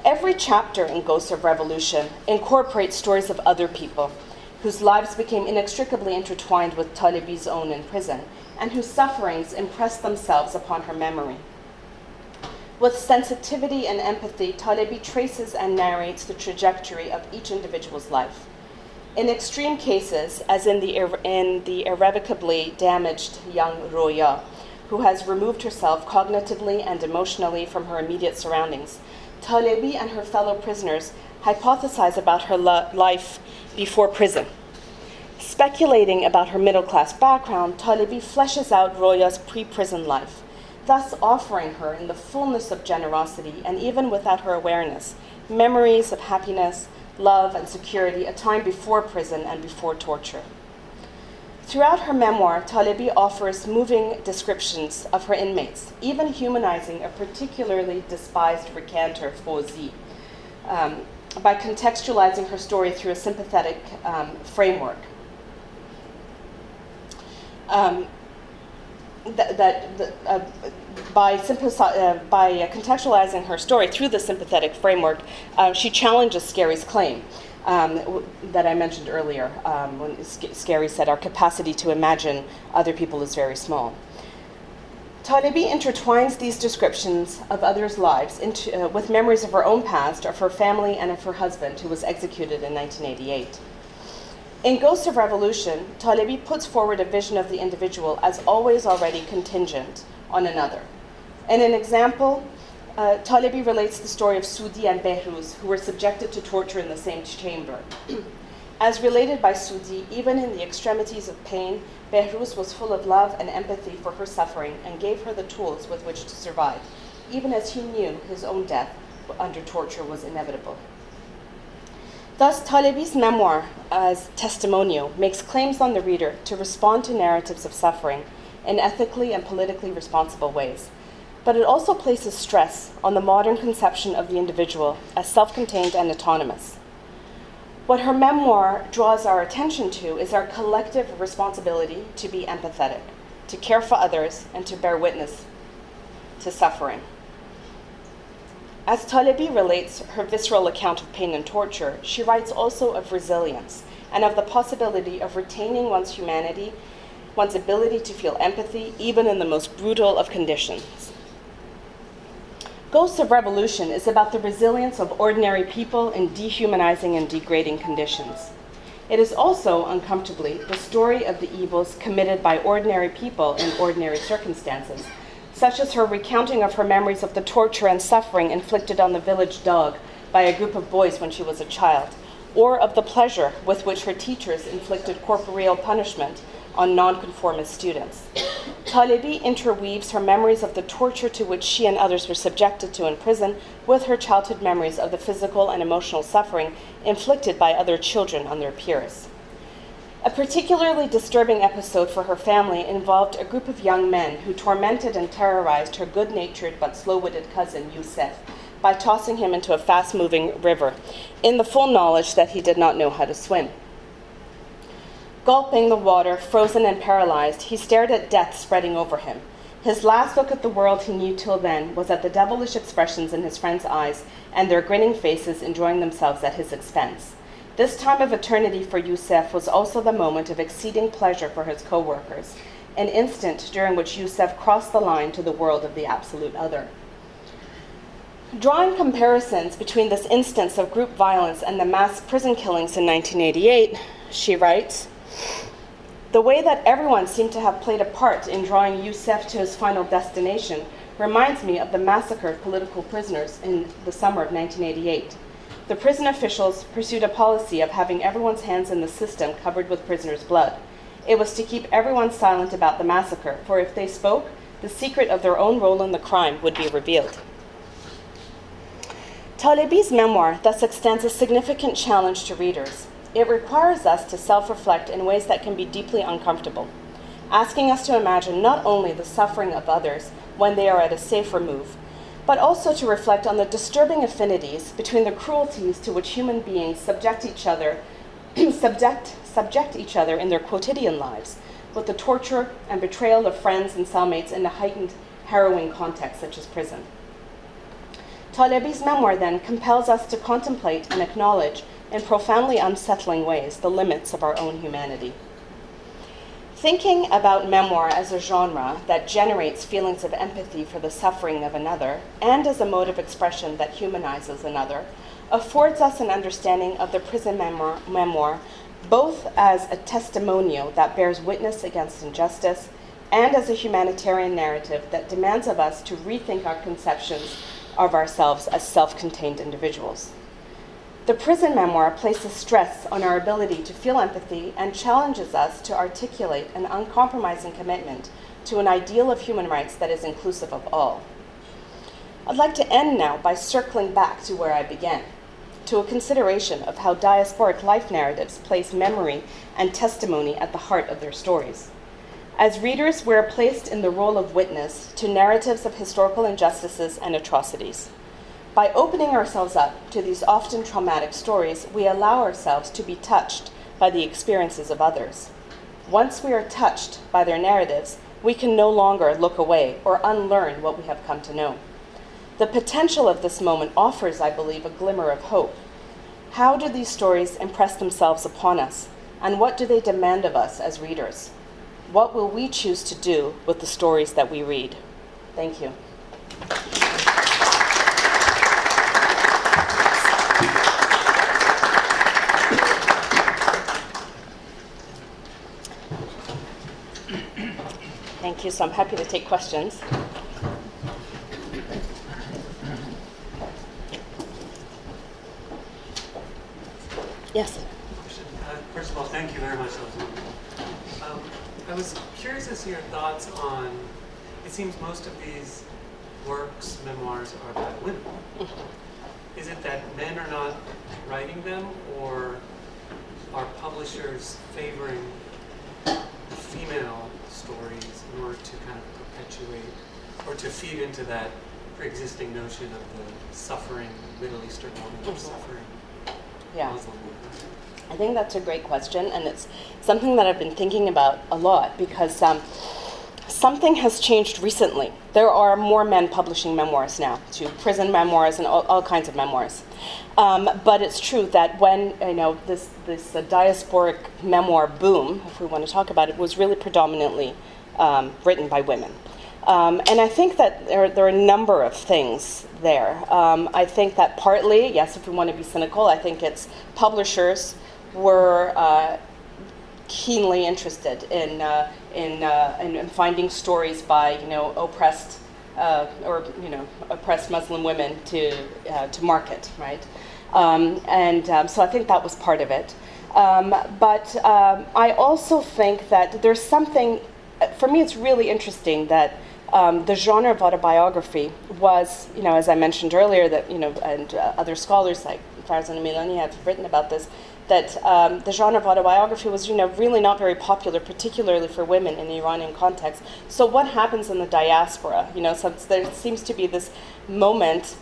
Every chapter in Ghosts of Revolution incorporates stories of other people whose lives became inextricably intertwined with Talebi's own in prison, and whose sufferings impressed themselves upon her memory. With sensitivity and empathy, Talebi traces and narrates the trajectory of each individual's life. In extreme cases, as in the irrevocably damaged young Roya, who has removed herself cognitively and emotionally from her immediate surroundings, Talebi and her fellow prisoners hypothesize about her life before prison. Speculating about her middle-class background, Talebi fleshes out Roya's pre-prison life, thus offering her, in the fullness of generosity and even without her awareness, memories of happiness, love, and security, a time before prison and before torture. Throughout her memoir, Talebi offers moving descriptions of her inmates, even humanizing a particularly despised recanter, Fauzi, by contextualizing her story through a sympathetic framework. By contextualizing her story through the sympathetic framework, she challenges Scarry's claim that I mentioned earlier, when Scarry said our capacity to imagine other people is very small. Talebi intertwines these descriptions of others' lives with memories of her own past, of her family, and of her husband, who was executed in 1988. In Ghosts of Revolution, Talebi puts forward a vision of the individual as always already contingent on another. In an example, Talebi relates the story of Sudi and Behruz, who were subjected to torture in the same chamber. As related by Sudi, even in the extremities of pain, Behruz was full of love and empathy for her suffering and gave her the tools with which to survive, even as he knew his own death under torture was inevitable. Thus, Talebi's memoir, as testimonial, makes claims on the reader to respond to narratives of suffering in ethically and politically responsible ways. But it also places stress on the modern conception of the individual as self-contained and autonomous. What her memoir draws our attention to is our collective responsibility to be empathetic, to care for others, and to bear witness to suffering. As Talebi relates her visceral account of pain and torture, she writes also of resilience and of the possibility of retaining one's humanity, one's ability to feel empathy, even in the most brutal of conditions. Ghosts of Revolution is about the resilience of ordinary people in dehumanizing and degrading conditions. It is also, uncomfortably, the story of the evils committed by ordinary people in ordinary circumstances, such as her recounting of her memories of the torture and suffering inflicted on the village dog by a group of boys when she was a child, or of the pleasure with which her teachers inflicted corporeal punishment on nonconformist students. Talebi interweaves her memories of the torture to which she and others were subjected to in prison with her childhood memories of the physical and emotional suffering inflicted by other children on their peers. A particularly disturbing episode for her family involved a group of young men who tormented and terrorized her good-natured but slow-witted cousin, Youssef, by tossing him into a fast-moving river, in the full knowledge that he did not know how to swim. Gulping the water, frozen and paralyzed, he stared at death spreading over him. His last look at the world he knew till then was at the devilish expressions in his friends' eyes and their grinning faces enjoying themselves at his expense. This time of eternity for Youssef was also the moment of exceeding pleasure for his co-workers, an instant during which Youssef crossed the line to the world of the absolute other. Drawing comparisons between this instance of group violence and the mass prison killings in 1988, she writes, "The way that everyone seemed to have played a part in drawing Youssef to his final destination reminds me of the massacred political prisoners in the summer of 1988. The prison officials pursued a policy of having everyone's hands in the system covered with prisoners' blood. It was to keep everyone silent about the massacre, for if they spoke, the secret of their own role in the crime would be revealed." Talebi's memoir thus extends a significant challenge to readers. It requires us to self-reflect in ways that can be deeply uncomfortable, asking us to imagine not only the suffering of others when they are at a safe remove, but also to reflect on the disturbing affinities between the cruelties to which human beings subject each other in their quotidian lives, with the torture and betrayal of friends and cellmates in a heightened, harrowing context such as prison. Talebi's memoir, then, compels us to contemplate and acknowledge in profoundly unsettling ways the limits of our own humanity. Thinking about memoir as a genre that generates feelings of empathy for the suffering of another, and as a mode of expression that humanizes another, affords us an understanding of the prison memoir both as a testimonial that bears witness against injustice and as a humanitarian narrative that demands of us to rethink our conceptions of ourselves as self-contained individuals. The prison memoir places stress on our ability to feel empathy and challenges us to articulate an uncompromising commitment to an ideal of human rights that is inclusive of all. I'd like to end now by circling back to where I began, to a consideration of how diasporic life narratives place memory and testimony at the heart of their stories. As readers, we're placed in the role of witness to narratives of historical injustices and atrocities. By opening ourselves up to these often traumatic stories, we allow ourselves to be touched by the experiences of others. Once we are touched by their narratives, we can no longer look away or unlearn what we have come to know. The potential of this moment offers, I believe, a glimmer of hope. How do these stories impress themselves upon us, and what do they demand of us as readers? What will we choose to do with the stories that we read? Thank you. Thank you. So I'm happy to take questions. Yes. First of all, thank you very much. That was wonderful. I was curious as to your thoughts on, it seems most of these works, memoirs, are about women. Is it that men are not writing them, or are publishers favoring female stories in order to kind of perpetuate or to feed into that pre-existing notion of the suffering Middle Eastern woman or suffering Muslim woman? I think that's a great question, and it's something that I've been thinking about a lot because something has changed recently. There are more men publishing memoirs now, to prison memoirs and all kinds of memoirs. But it's true that when this diasporic memoir boom, if we want to talk about it, was really predominantly written by women. And I think that there are a number of things there. I think that partly, yes, if we want to be cynical, I think it's publishers were keenly interested in finding stories by oppressed oppressed Muslim women to market, right? So I think that was part of it. But I also think that there's something. For me, it's really interesting that the genre of autobiography was, as I mentioned earlier, that and other scholars like Ryerson and Milani have written about this, that the genre of autobiography was, really not very popular, particularly for women in the Iranian context. So what happens in the diaspora? So there seems to be this moment,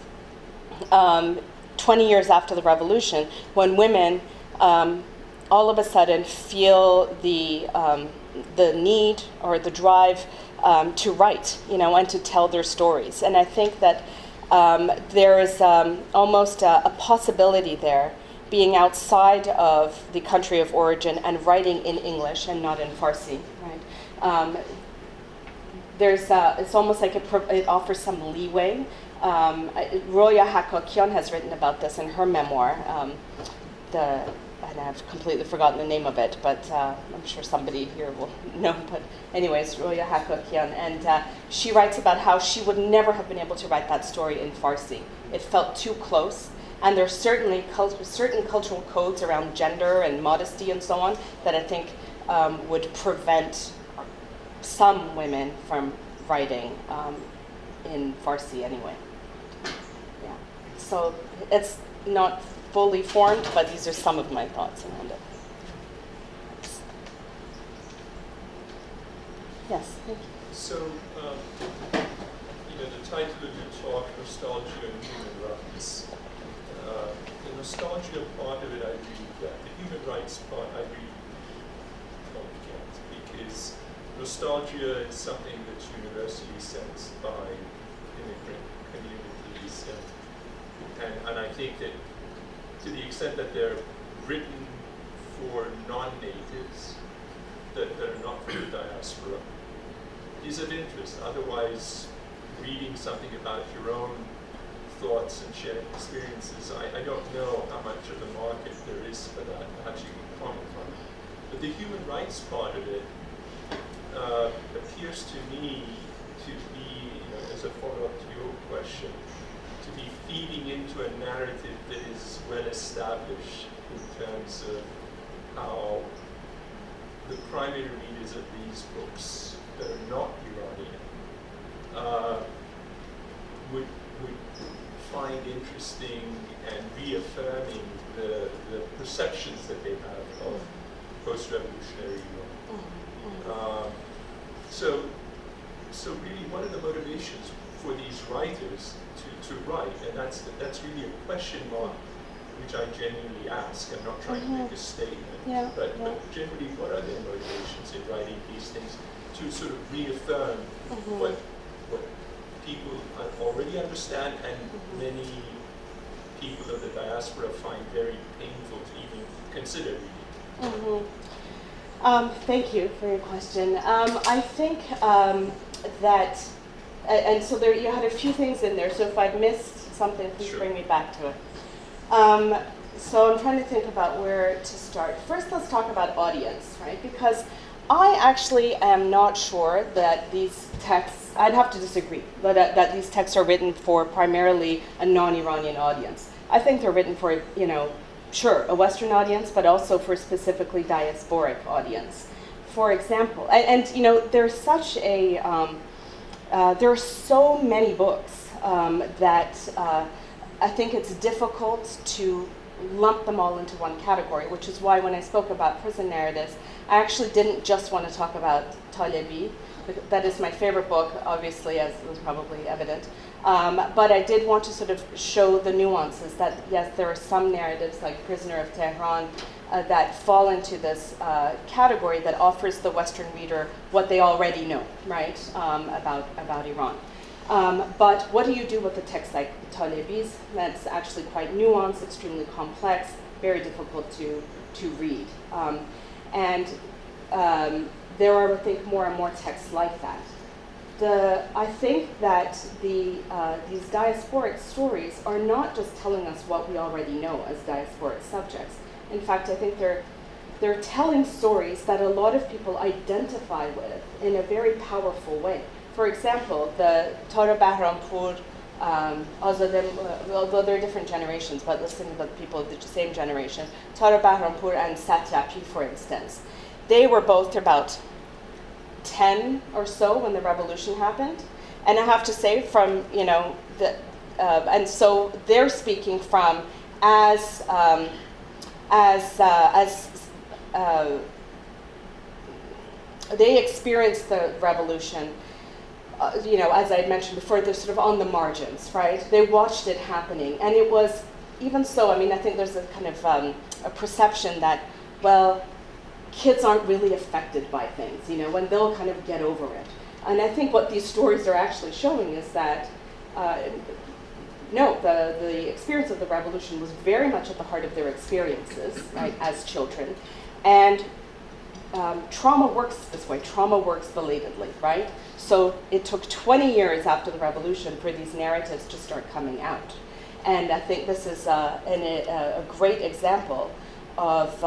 20 years after the revolution, when women all of a sudden feel the need or the drive to write, and to tell their stories. And I think that there is almost a possibility there, being outside of the country of origin and writing in English and not in Farsi, right? It's almost like it offers some leeway. Roya Hakokian has written about this in her memoir, and I've completely forgotten the name of it, but I'm sure somebody here will know. But anyways, Roya Hakokian, and she writes about how she would never have been able to write that story in Farsi. It felt too close, and there's certainly certain cultural codes around gender and modesty and so on that I think would prevent some women from writing in Farsi anyway. Yeah. So it's not fully formed, but these are some of my thoughts around it. Yes, thank you. So, the title of your talk, Nostalgia and Human Rights. The nostalgia part of it, I really get. The human rights part, I really don't get, because nostalgia is something that's universally sensed by immigrant communities, and I think that to the extent that they're written for non-natives that are not from the diaspora is of interest. Otherwise, reading something about your own thoughts and sharing experiences, I don't know how much of the market there is for that. Perhaps you can comment on it. But the human rights part of it appears to me to be, as a follow-up to your question, to be feeding into a narrative that is well established in terms of how the primary readers of these books that are not Iranian would find interesting and reaffirming the perceptions that they have of post-revolutionary Iran. So really, what are the motivations for these writers to write? And that's really a question mark which I genuinely ask. I'm not trying to make a statement, but generally, what are their motivations in writing these things to sort of reaffirm what people already understand and many people of the diaspora find very painful to even consider reading? Thank you for your question. I think that, and so there you had a few things in there, so if I've missed something, please bring me back to it. So I'm trying to think about where to start. First, let's talk about audience, right? Because I actually am not sure that these texts, I'd have to disagree, that these texts are written for primarily a non-Iranian audience. I think they're written for, sure, a Western audience, but also for specifically diasporic audience. For example, and there's such a, there are so many books that I think it's difficult to lump them all into one category, which is why when I spoke about prison narratives, I actually didn't just want to talk about Talebi that is my favorite book, obviously, as was probably evident. But I did want to sort of show the nuances that, yes, there are some narratives like Prisoner of Tehran that fall into this category that offers the Western reader what they already know, right, about Iran. But what do you do with a text like Talebi's that's actually quite nuanced, extremely complex, very difficult to read? There are, I think, more and more texts like that. I think that these diasporic stories are not just telling us what we already know as diasporic subjects. In fact, I think they're telling stories that a lot of people identify with in a very powerful way. For example, the Tara Bahrampur, although they're different generations, but listen to the people of the same generation, Tara Bahrampur and Satrapi, for instance. They were both about 10 or so when the revolution happened. And I have to say and so they're speaking from as they experienced the revolution, as I had mentioned before, they're sort of on the margins, right? They watched it happening. And it was, even so, I think there's a kind of a perception that, well, kids aren't really affected by things, when they'll kind of get over it. And I think what these stories are actually showing is that, no, the experience of the revolution was very much at the heart of their experiences, right, as children. And trauma works this way. Trauma works belatedly, right? So it took 20 years after the revolution for these narratives to start coming out. And I think this is a great example of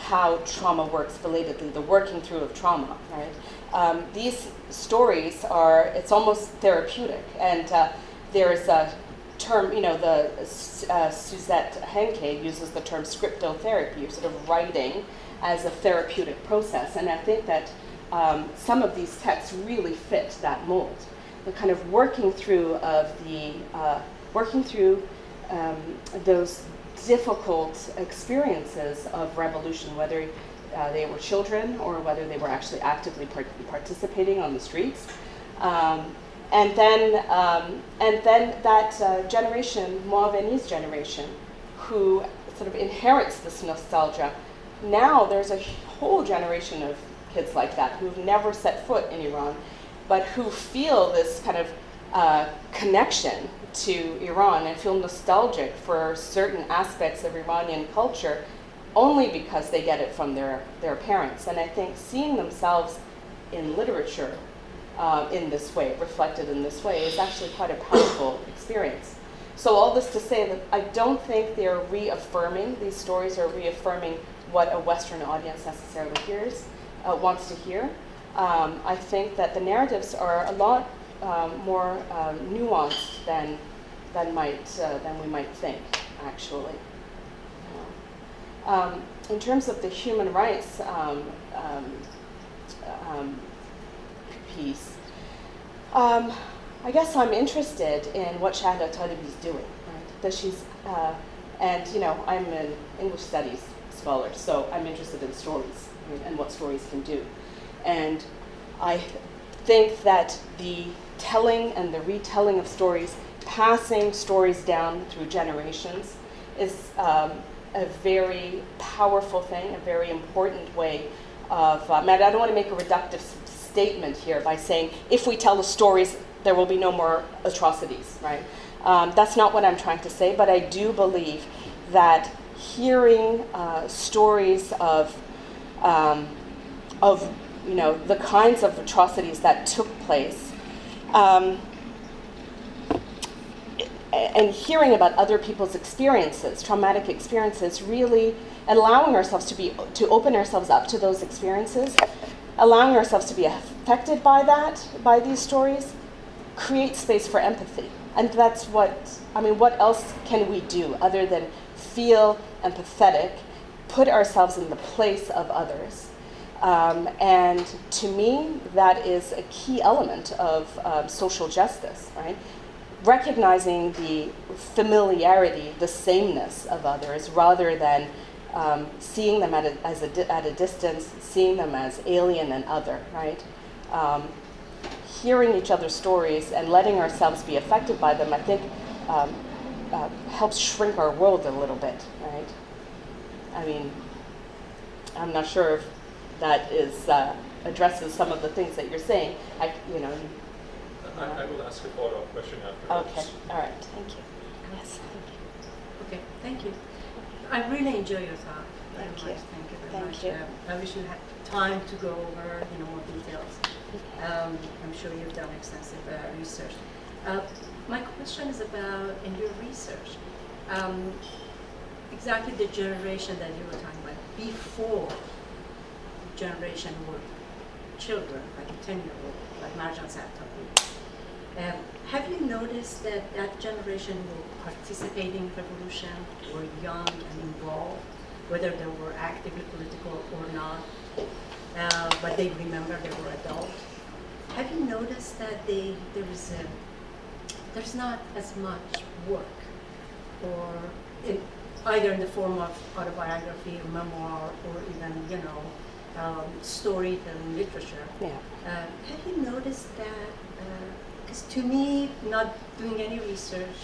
how trauma works belatedly, the working through of trauma, right? These stories it's almost therapeutic. And there's a term, Suzette Henke uses the term scriptotherapy, sort of writing as a therapeutic process. And I think that some of these texts really fit that mold. The kind of working through those difficult experiences of revolution, whether they were children or whether they were actually actively participating on the streets. And then that generation, Moaveni's generation, who sort of inherits this nostalgia. Now there's a whole generation of kids like that who've never set foot in Iran, but who feel this kind of connection to Iran and feel nostalgic for certain aspects of Iranian culture only because they get it from their parents. And I think seeing themselves in literature in this way, reflected in this way, is actually quite a powerful experience. So all this to say that I don't think they're reaffirming, these stories are reaffirming what a Western audience necessarily wants to hear. I think that the narratives are a lot more nuanced than we might think, actually. In terms of the human rights piece, I guess I'm interested in what Shahda Talebi is doing. Right? That she's, and I'm an English studies scholar, so I'm interested in stories, right, and what stories can do. And I think that the telling and the retelling of stories, passing stories down through generations, is a very powerful thing, a very important way of, I don't want to make a reductive statement here by saying, if we tell the stories, there will be no more atrocities, right? That's not what I'm trying to say, but I do believe that hearing stories of the kinds of atrocities that took place, and hearing about other people's experiences, traumatic experiences, really allowing ourselves to open ourselves up to those experiences, allowing ourselves to be affected by these stories, create space for empathy. And that's what else can we do other than feel empathetic, put ourselves in the place of others? And to me, that is a key element of social justice, right? Recognizing the familiarity, the sameness of others, rather than seeing them at a distance, seeing them as alien and other, right? hearing each other's stories and letting ourselves be affected by them, I think helps shrink our world a little bit, right? I mean, I'm not sure if that is addresses some of the things that you're saying. I will ask a follow-up question afterwards. Okay, all right, thank you. Yes, thank you. Okay, thank you. I really enjoy your talk. Very Thank much. you. Thank you very Thank much. you. I wish you had time to go over, more details. I'm sure you've done extensive research. My question is about, in your research, exactly the generation that you were talking about, before generation were children, like a 10-year-old, like Marjan Sartapi. Have you noticed that that generation were participating in revolution, were young and involved, whether they were actively political or not, but they remember they were adults? Have you noticed that there's not as much work, or either in the form of autobiography or memoir, or even storytelling literature? Yeah. Have you noticed that? Because to me, not doing any research,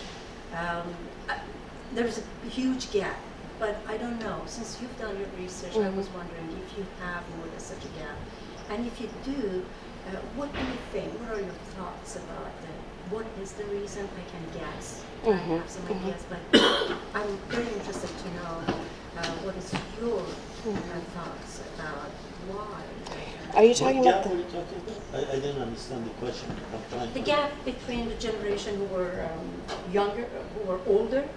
there's a huge gap. But I don't know. Since you've done your research, I was wondering if you have noticed such a gap, and if you do, what do you think? What are your thoughts about that? What is the reason? I can guess. I have some ideas, but I'm very interested to know what is your thoughts about why. Are you talking What about gap are you talking about? I didn't understand the question. I'm trying The to- gap between the generation who were younger, who were older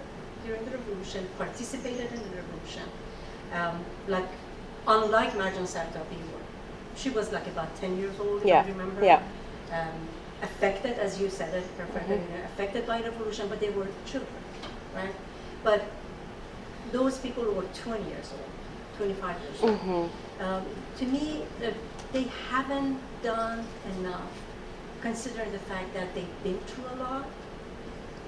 during the revolution, participated in the revolution, like unlike Marjan Sartapi, she was like about 10 years old, if Yeah, I remember. yeah. Affected, as you said it perfectly, affected by revolution, but they were children, right? But those people who were 20 years old, 25 years old, to me, they haven't done enough, considering the fact that they've been through a lot.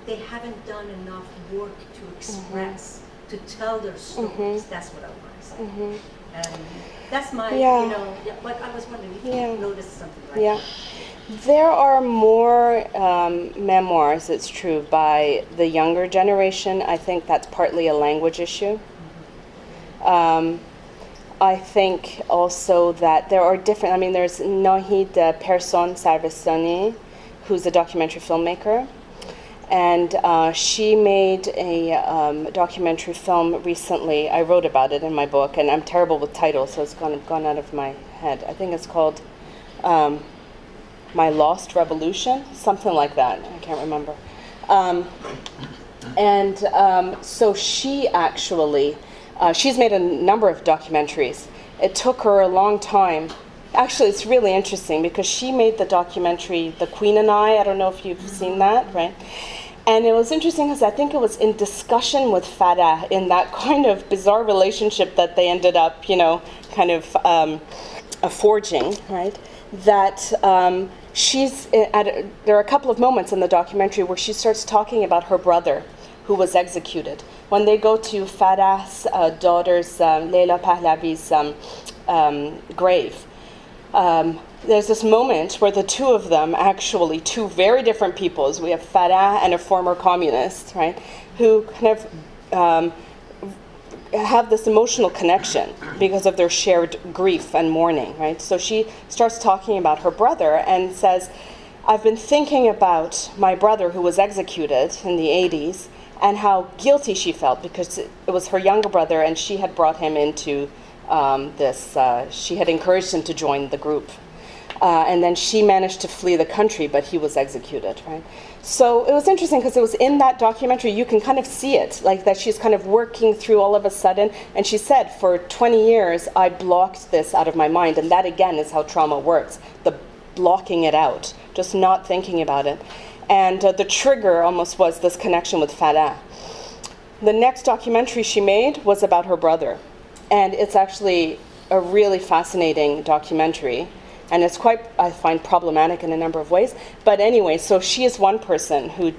They haven't done enough work to express, to tell their stories. That's what I want to say. And that's my, but I was wondering if you noticed something like that. There are more memoirs, it's true, by the younger generation. I think that's partly a language issue. I think also that there are different, there's Nahid Person Sarvestani, who's a documentary filmmaker. And she made a documentary film recently. I wrote about it in my book, and I'm terrible with titles, so it's gone out of my head. I think it's called My Lost Revolution, something like that. I can't remember. So she actually, she's made a number of documentaries. It took her a long time. Actually, it's really interesting because she made the documentary The Queen and I don't know if you've seen that, right? And it was interesting because I think it was in discussion with Farah in that kind of bizarre relationship that they ended up, forging, right? That there are a couple of moments in the documentary where she starts talking about her brother who was executed. When they go to Farah's daughter's, Leila Pahlavi's grave, there's this moment where the two of them, actually two very different peoples, we have Farah and a former communist, right, who kind of have this emotional connection because of their shared grief and mourning, right? So she starts talking about her brother and says, I've been thinking about my brother who was executed in the 80s and how guilty she felt because it was her younger brother and she had brought him into she had encouraged him to join the group. And then she managed to flee the country, but he was executed, right? So it was interesting because it was in that documentary, you can kind of see it, like that she's kind of working through all of a sudden. And she said, for 20 years, I blocked this out of my mind. And that, again, is how trauma works, the blocking it out, just not thinking about it. And the trigger almost was this connection with Farah. The next documentary she made was about her brother. And it's actually a really fascinating documentary. And it's quite, I find, problematic in a number of ways. But anyway, so she is one person who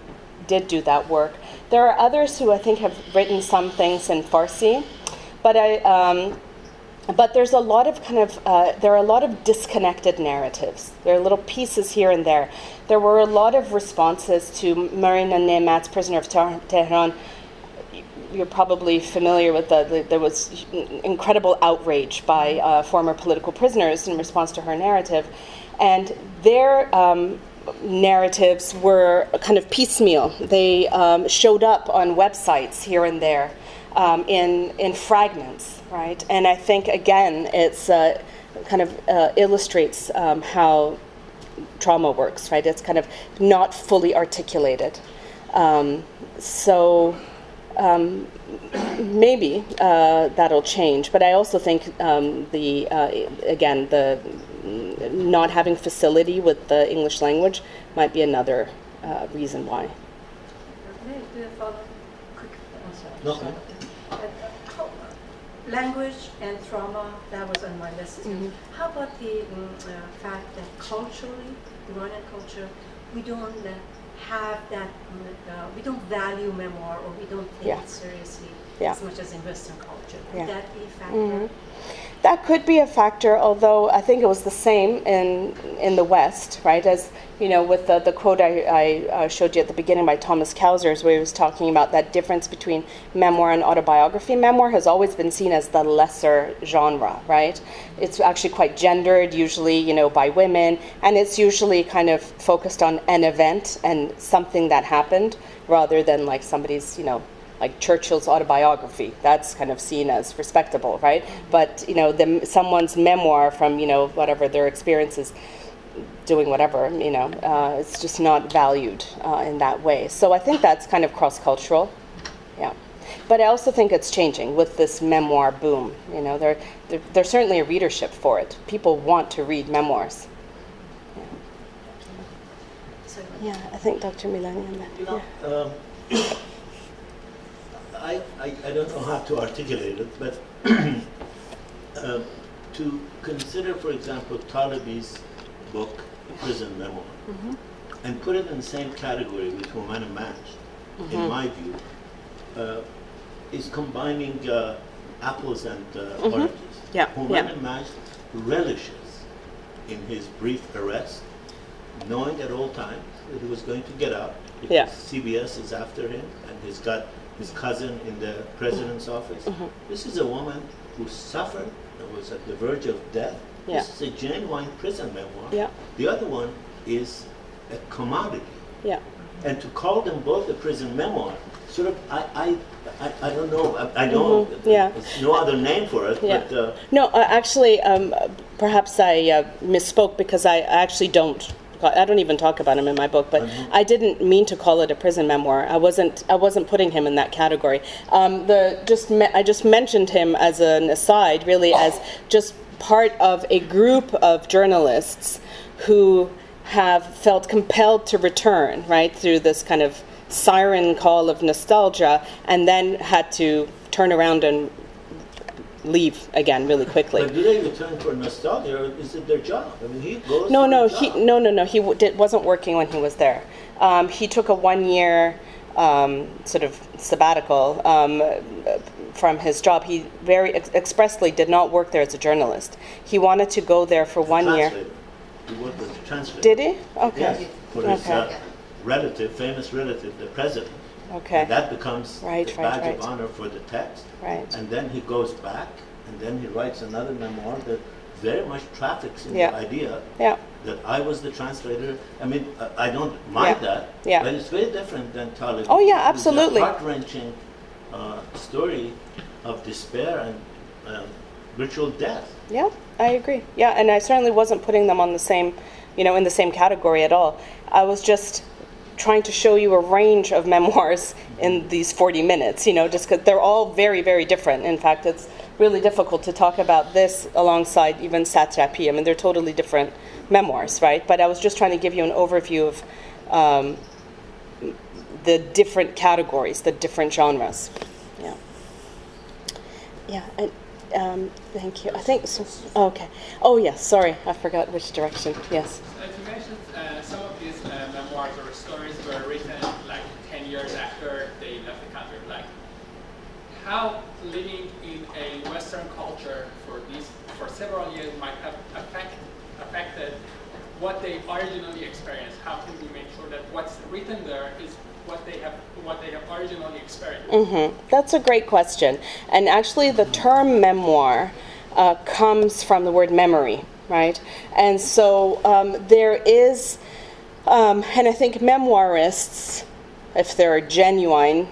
did do that work. There are others who I think have written some things in Farsi. But but there's a lot of there are a lot of disconnected narratives. There are little pieces here and there. There were a lot of responses to Marina Nemat's Prisoner of Tehran. You're probably familiar with there was incredible outrage by former political prisoners in response to her narrative. And their narratives were kind of piecemeal. They showed up on websites here and there in fragments, right? And I think, again, it's kind of illustrates how trauma works, right? It's kind of not fully articulated. Maybe that'll change, but I also think the not having facility with the English language might be another reason why. May I do a follow-up? Quick answer. No. Language and trauma, that was on my list. Mhm. How about the fact that culturally, Iranian culture, we don't have that, we don't value memoir, or we don't take Yeah. it seriously Yeah. as much as in Western culture. Could Yeah. that be a factor? Mhm. That could be a factor, although I think it was the same in the West, right? As you know, with the quote I showed you at the beginning by Thomas Kausers, where he was talking about that difference between memoir and autobiography. Memoir has always been seen as the lesser genre, right? It's actually quite gendered, usually, by women, and it's usually kind of focused on an event and something that happened, rather than like somebody's, like Churchill's autobiography. That's kind of seen as respectable, right? But someone's memoir from whatever their experiences, doing whatever, it's just not valued in that way. So I think that's kind of cross-cultural, yeah. But I also think it's changing with this memoir boom. There's certainly a readership for it. People want to read memoirs. Yeah, I think Dr. Milani on that. Yeah. I don't know how to articulate it, but to consider, for example, Talibi's book, Prison Memoir, Mm-hmm. and put it in the same category with Humana Match, in my view, is combining apples and oranges. Yeah, Humana yeah. Match relishes in his brief arrest, knowing at all times that he was going to get out, because Yeah. CBS is after him, and he's got his cousin in the president's office. This is a woman who suffered and was at the verge of death. Yeah. This is a genuine prison memoir. Yeah. The other one is a commodity. Yeah. And to call them both a prison memoir, sort of, I don't know. I know Yeah. there's no other name for it, Yeah. but No, actually, perhaps I misspoke, because I actually don't. I don't even talk about him in my book, but I didn't mean to call it a prison memoir. I wasn't putting him in that category. I just mentioned him as an aside, really, as just part of a group of journalists who have felt compelled to return, right, through this kind of siren call of nostalgia, and then had to turn around and leave again really quickly. do they return for nostalgia, or is it their job? I mean, he goes. No, for his job. He wasn't working when he was there. He took a 1-year sort of sabbatical from his job. He very expressly did not work there as a journalist. He wanted to go there for 1 year. Translator. He worked as a translator. Did he? Okay. Yes, for his Okay. relative, famous relative, the president. Okay. And that becomes Right, the right, badge right. of honor for the text. Right. And then he goes back, and then he writes another memoir that very much traffics in Yeah. the idea Yeah. that I was the translator. I mean, I don't mind Yeah. that, Yeah. but it's very different than Talib. Oh, yeah, who's a absolutely. heart-wrenching story of despair and ritual death. Yeah, I agree. Yeah, and I certainly wasn't putting them on the same, in the same category at all. I was just trying to show you a range of memoirs in these 40 minutes, just because they're all very, very different. In fact, it's really difficult to talk about this alongside even Satrapi. I mean, they're totally different memoirs, right? But I was just trying to give you an overview of the different categories, the different genres. Yeah. Yeah, and thank you. I think so. Okay. Oh, yes, sorry. I forgot which direction. Yes. You mentioned some of these memoirs or stories were written like 10 years after they left the country. Like, how living in a Western culture for several years might have affected what they originally experienced. How can we make sure that what's written there is what they have originally experienced? That's a great question. And actually, the term memoir comes from the word memory, right? And so there is, and I think memoirists, if they're genuine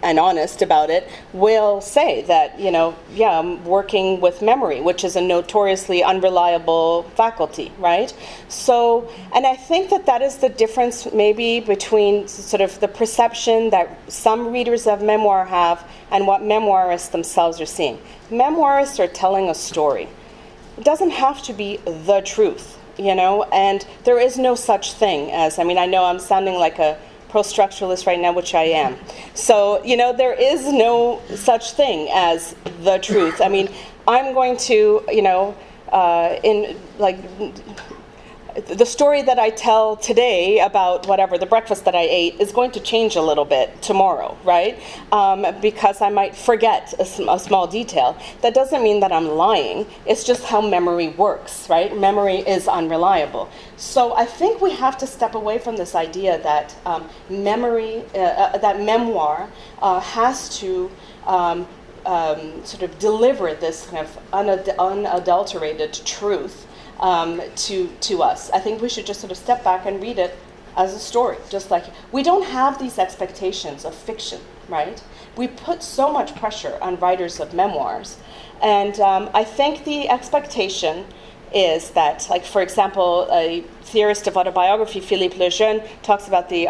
and honest about it, will say that, I'm working with memory, which is a notoriously unreliable faculty, right? So, and I think that is the difference maybe between sort of the perception that some readers of memoir have and what memoirists themselves are seeing. Memoirists are telling a story. It doesn't have to be the truth, and there is no such thing as, I know I'm sounding like a pro-structuralist right now, which I am. So, there is no such thing as the truth. I'm going to, the story that I tell today about whatever, the breakfast that I ate, is going to change a little bit tomorrow, right? Because I might forget a small detail. That doesn't mean that I'm lying. It's just how memory works, right? Memory is unreliable. So I think we have to step away from this idea that that memoir has to sort of deliver this kind of unadulterated truth to us. I think we should just sort of step back and read it as a story, just like we don't have these expectations of fiction, right? We put so much pressure on writers of memoirs, and I think the expectation is that, like, for example, a theorist of autobiography, Philippe Lejeune, talks about the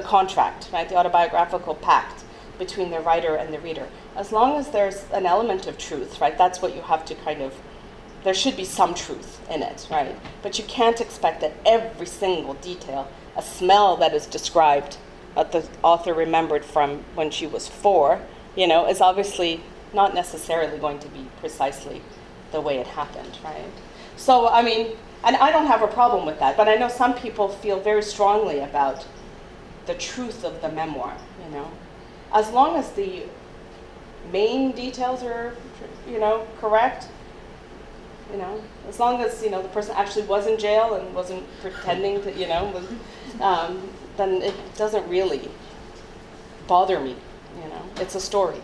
contract, right, the autobiographical pact between the writer and the reader. As long as there's an element of truth, right, that's what you have to kind of, there should be some truth in it, right? But you can't expect that every single detail, a smell that is described that the author remembered from when she was 4, is obviously not necessarily going to be precisely the way it happened, right? So, and I don't have a problem with that, but I know some people feel very strongly about the truth of the memoir, As long as the main details are, correct, as long as, the person actually was in jail and wasn't pretending to, then it doesn't really bother me, It's a story.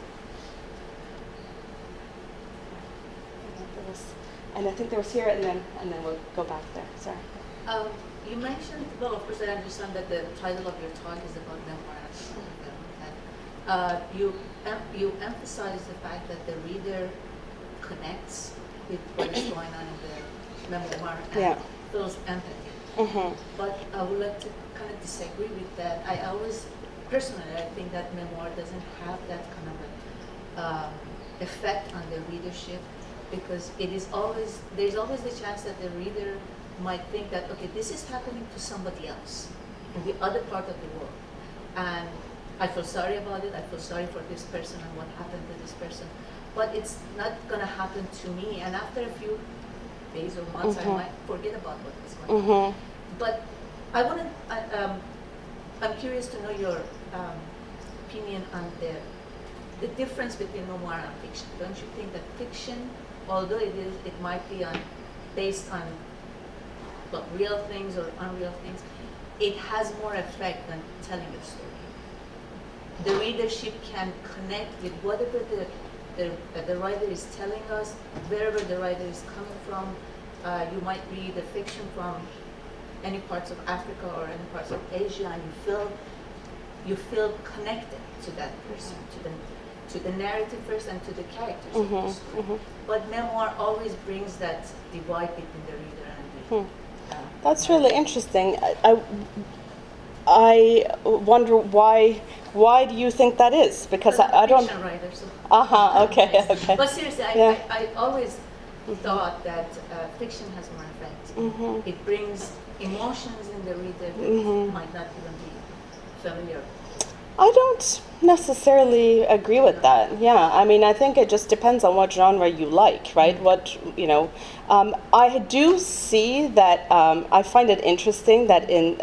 And I think there was here, and then we'll go back there. Sorry. You mentioned, well, of course, I understand that the title of your talk is about memoir. You emphasize the fact that the reader connects with what is going on in the memoir and feels empathy. But I would like to kind of disagree with that. Personally, I think that memoir doesn't have that kind of effect on the readership, because there's always the chance that the reader might think that, okay, this is happening to somebody else in the other part of the world, and I feel sorry about it, I feel sorry for this person and what happened to this person, but it's not going to happen to me, and after a few days or months I might forget about what was going on. But I'm curious to know your opinion on the difference between memoir and fiction. Don't you think that fiction, although it might be based on real things or unreal things, it has more effect than telling a story? The readership can connect with whatever the writer is telling us, wherever the writer is coming from. You might read a fiction from any parts of Africa or any parts of Asia, and you feel connected to that person, to the narrative first and to the characters of the story. But memoir always brings that divide between the reader and the That's really interesting. I wonder why do you think that is? Because I don't. Fiction writer, so. Okay. But seriously, I always thought that fiction has more effect. It brings emotions in the reader that might not even be familiar. I don't necessarily agree with that. Yeah, I mean, I think it just depends on what genre you like, right? What, I do see that, I find it interesting that in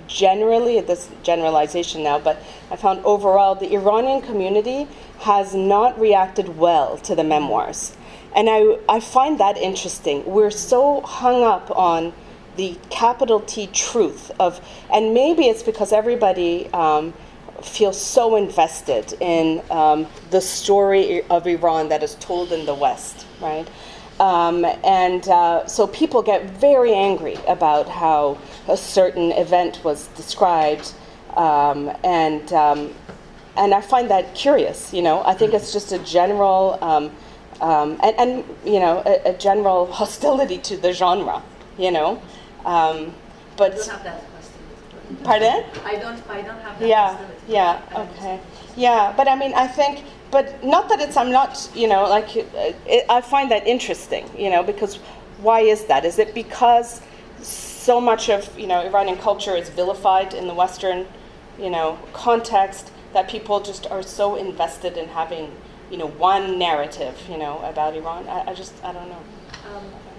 generally, this generalization now, but I found overall the Iranian community has not reacted well to the memoirs. And I find that interesting. We're so hung up on the capital T truth of, and maybe it's because everybody feels so invested in the story of Iran that is told in the West, right? So people get very angry about how a certain event was described, and I find that curious. I think it's just a general a general hostility to the genre. But I don't have that hostility. pardon? I don't have that Yeah, hostility. yeah, okay. Yeah, but I mean, I think, but not that it's, I'm not, I find that interesting, because why is that? Is it because so much of, Iranian culture is vilified in the Western, context that people just are so invested in having, one narrative, about Iran? I don't know.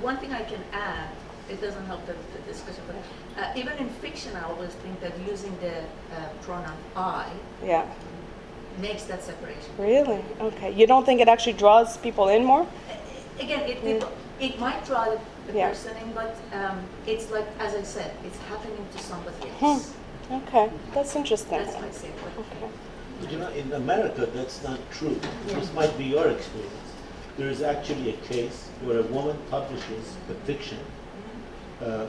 One thing I can add, it doesn't help the discussion, but even in fiction, I always think that using the pronoun I Yeah. makes that separation. Really? Okay. You don't think it actually draws people in more? Again, it might draw the Yeah. person in, but it's like, as I said, it's happening to somebody else. Okay. That's interesting. That's my say. Okay. But in America, that's not true. This might be your experience. There is actually a case where a woman publishes a fiction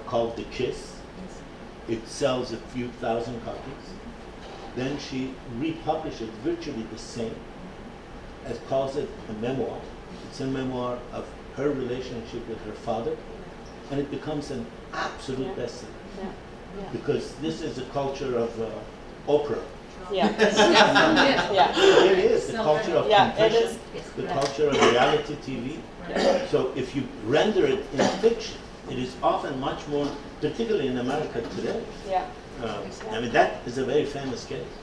called The Kiss. It sells a few thousand copies. Then she republishes virtually the same, and calls it a memoir. It's a memoir of her relationship with her father, and it becomes an absolute bestseller. Yeah. Yeah. Because this is a culture of Oprah. Yeah. Yeah. It is the culture of Yeah, it confession, is. the culture of reality TV. So if you render it in fiction, it is often much more, particularly in America today. Yeah. I mean, that is a very famous case.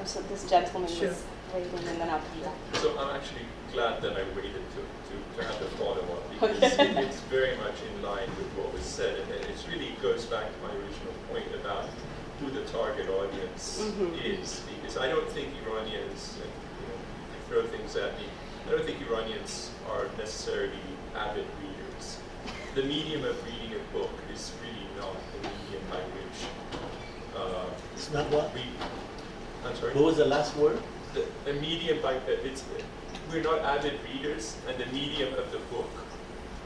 So this gentleman Sure. was waiting, and then I'll come back. So I'm actually glad that I waited to have the follow-up, because it's very much in line with what was said, and it really goes back to my original point about who the target audience is, because I don't think Iranians, and, you throw things at me, I don't think Iranians are necessarily avid readers. The medium of reading a book is really not the medium by which It's not what? I'm sorry? What was the last word? The medium by we're not avid readers, and the medium of the book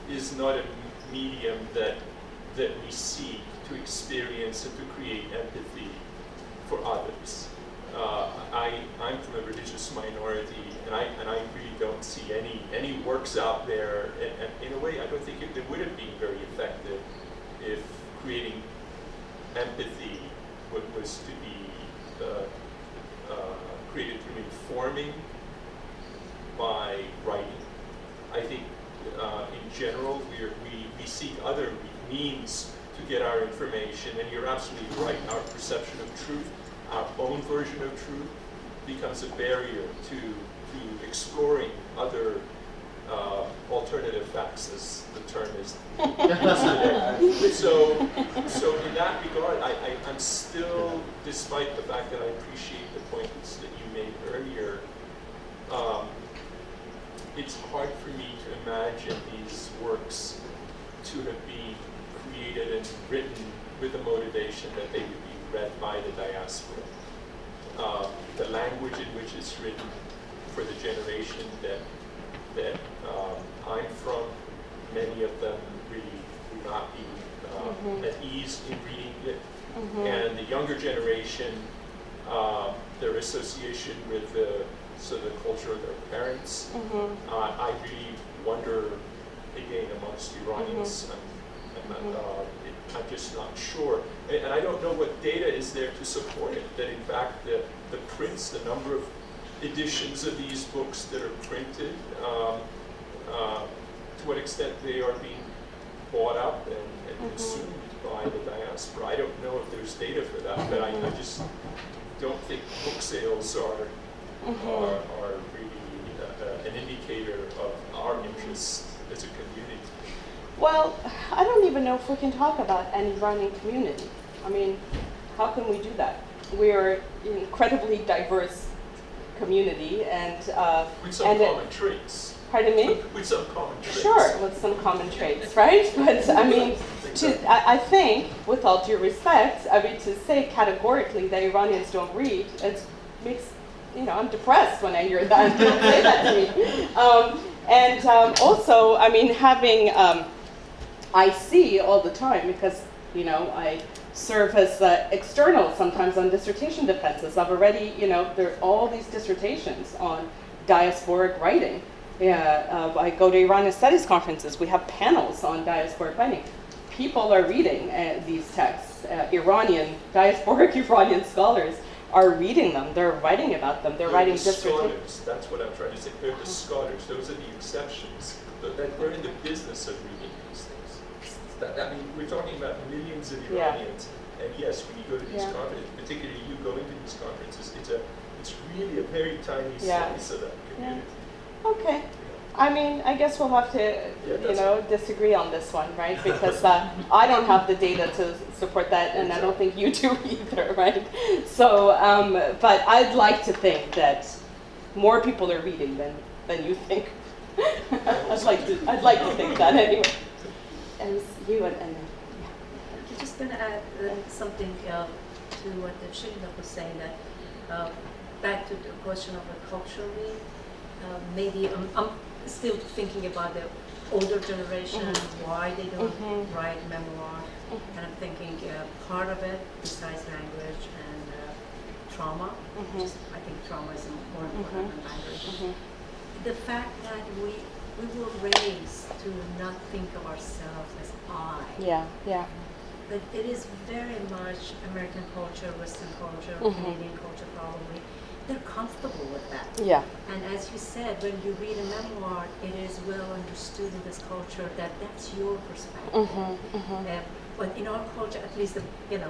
is not a medium that we seek to experience and to create empathy for others. I'm from a religious minority, and I really don't see any works out there. And in a way, I don't think it would have been very effective if creating empathy was to be created through informing by writing. I think in general we seek other means to get our information, and you're absolutely right. Our perception of truth, our own version of truth, becomes a barrier to exploring other alternative facts, as the term is today. So in that regard, I'm still, despite the fact that I appreciate the points that you made earlier, it's hard for me to imagine these works to have been created and written with the motivation that they would be read by the diaspora. The language in which it's written for the generation that I'm from, many of them really would not be at ease in reading it. And the younger generation, their association with the culture of their parents, I really wonder, again, amongst Iranians, I'm just not sure. And I don't know what data is there to support it, that in fact the prints, the number of editions of these books that are printed, to what extent they are being bought up and consumed by the diaspora. I don't know if there's data for that, but I just don't think book sales are really an indicator of our interest as a community. Well, I don't even know if we can talk about an Iranian community. I mean, how can we do that? We are an incredibly diverse community, and with some common traits. Pardon me? With some common traits. Sure, with some common traits, right? But I mean, I think, with all due respect, I mean, to say categorically that Iranians don't read, it makes, I'm depressed when I hear that. Don't say that to me. Also, I mean, having, I see all the time, because, I serve as external sometimes on dissertation defenses. I've already, there are all these dissertations on diasporic writing. I go to Iranian studies conferences. We have panels on diasporic writing. People are reading these texts. Diasporic Iranian scholars are reading them. They're writing about them. They're writing dissertations. That's what I'm trying to say. They're the scholars. Those are the exceptions. We're in the business of reading these things. We're talking about millions of Iranians. And yes, when you go to these conferences, particularly you go into these conferences, it's really a very tiny slice of that community. Okay. I mean, I guess we'll have to, disagree on this one, right? Because I don't have the data to support that, and I don't think you do either, right? So, but I'd like to think that more people are reading than you think. I'd like to think that anyway. And you and I'm just going to add something to what the Shirina was saying, that back to the question of the culturally, maybe I'm still thinking about the older generation, why they don't write memoir, and I'm thinking part of it, besides language and trauma, I think trauma is more important than language, the fact that we were raised to not think of ourselves as I. Yeah. But it is very much American culture, Western culture, Canadian culture probably. They're comfortable with that. Yeah. And as you said, when you read a memoir, it is well understood in this culture that that's your perspective. But in our culture, at least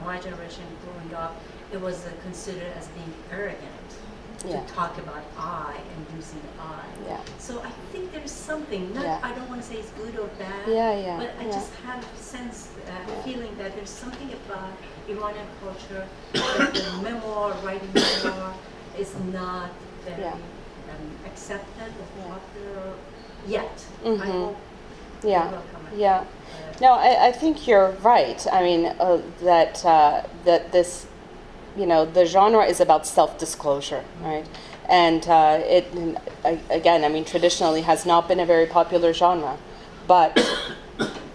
my generation growing up, it was considered as being arrogant to talk about I and using I. Yeah. So I think there's something, I don't want to say it's good or bad, but I just have a sense, feeling that there's something about Iranian culture, that the memoir, writing memoir, is not very accepted or popular yet. I hope it will come. No, I think you're right. I mean, that this, the genre is about self-disclosure, right? And traditionally has not been a very popular genre, but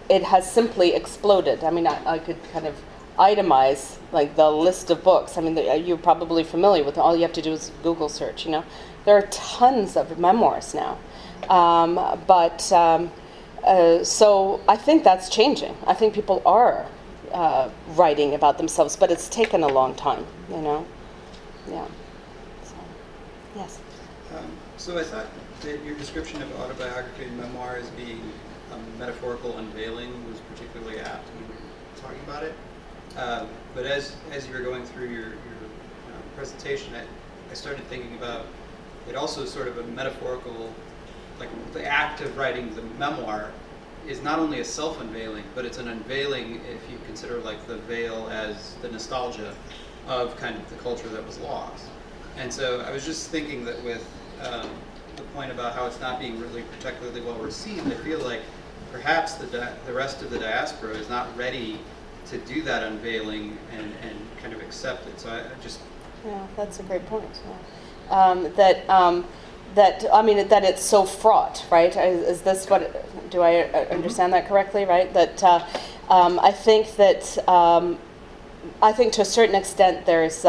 it has simply exploded. I mean, I could kind of itemize like the list of books. I mean, you're probably familiar with it. All you have to do is Google search. There are tons of memoirs now, so I think that's changing. I think people are writing about themselves, but it's taken a long time. Yeah. So, yes. So I thought that your description of autobiography and memoir as being metaphorical unveiling was particularly apt when you were talking about it. But as you were going through your presentation, I started thinking about it also sort of a metaphorical, like the act of writing the memoir is not only a self-unveiling, but it's an unveiling if you consider like the veil as the nostalgia of kind of the culture that was lost. And so I was just thinking that with the point about how it's not being really particularly well received, I feel like perhaps the rest of the diaspora is not ready to do that unveiling and kind of accept it. So I just... Yeah, that's a great point. That it's so fraught, right? Is this what, do I understand that correctly, right? That I think to a certain extent there's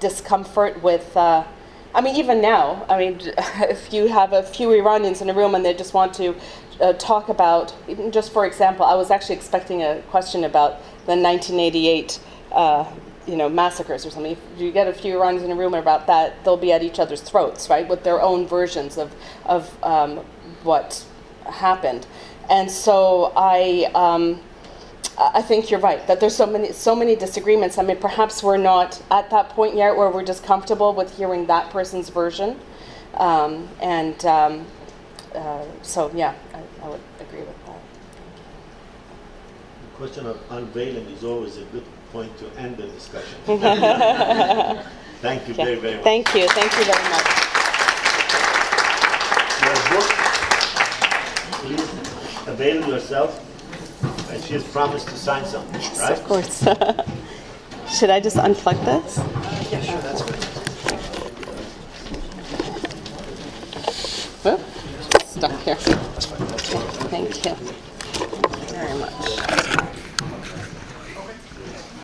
discomfort with, even now, if you have a few Iranians in a room and they just want to talk about, just for example, I was actually expecting a question about the 1988 massacres or something. If you get a few Iranians in a room about that, they'll be at each other's throats, right, with their own versions of what happened. And so I think you're right, that there's so many disagreements. I mean, perhaps we're not at that point yet where we're just comfortable with hearing that person's version. So, yeah, I would agree with that. The question of unveiling is always a good point to end the discussion. Thank you very, very much. Thank you very much. Your book, please avail yourself. And she has promised to sign something, Yes, right? of course. Should I just unplug this? Yeah, sure, that's good. Whoop, stuck here. Thank you very much.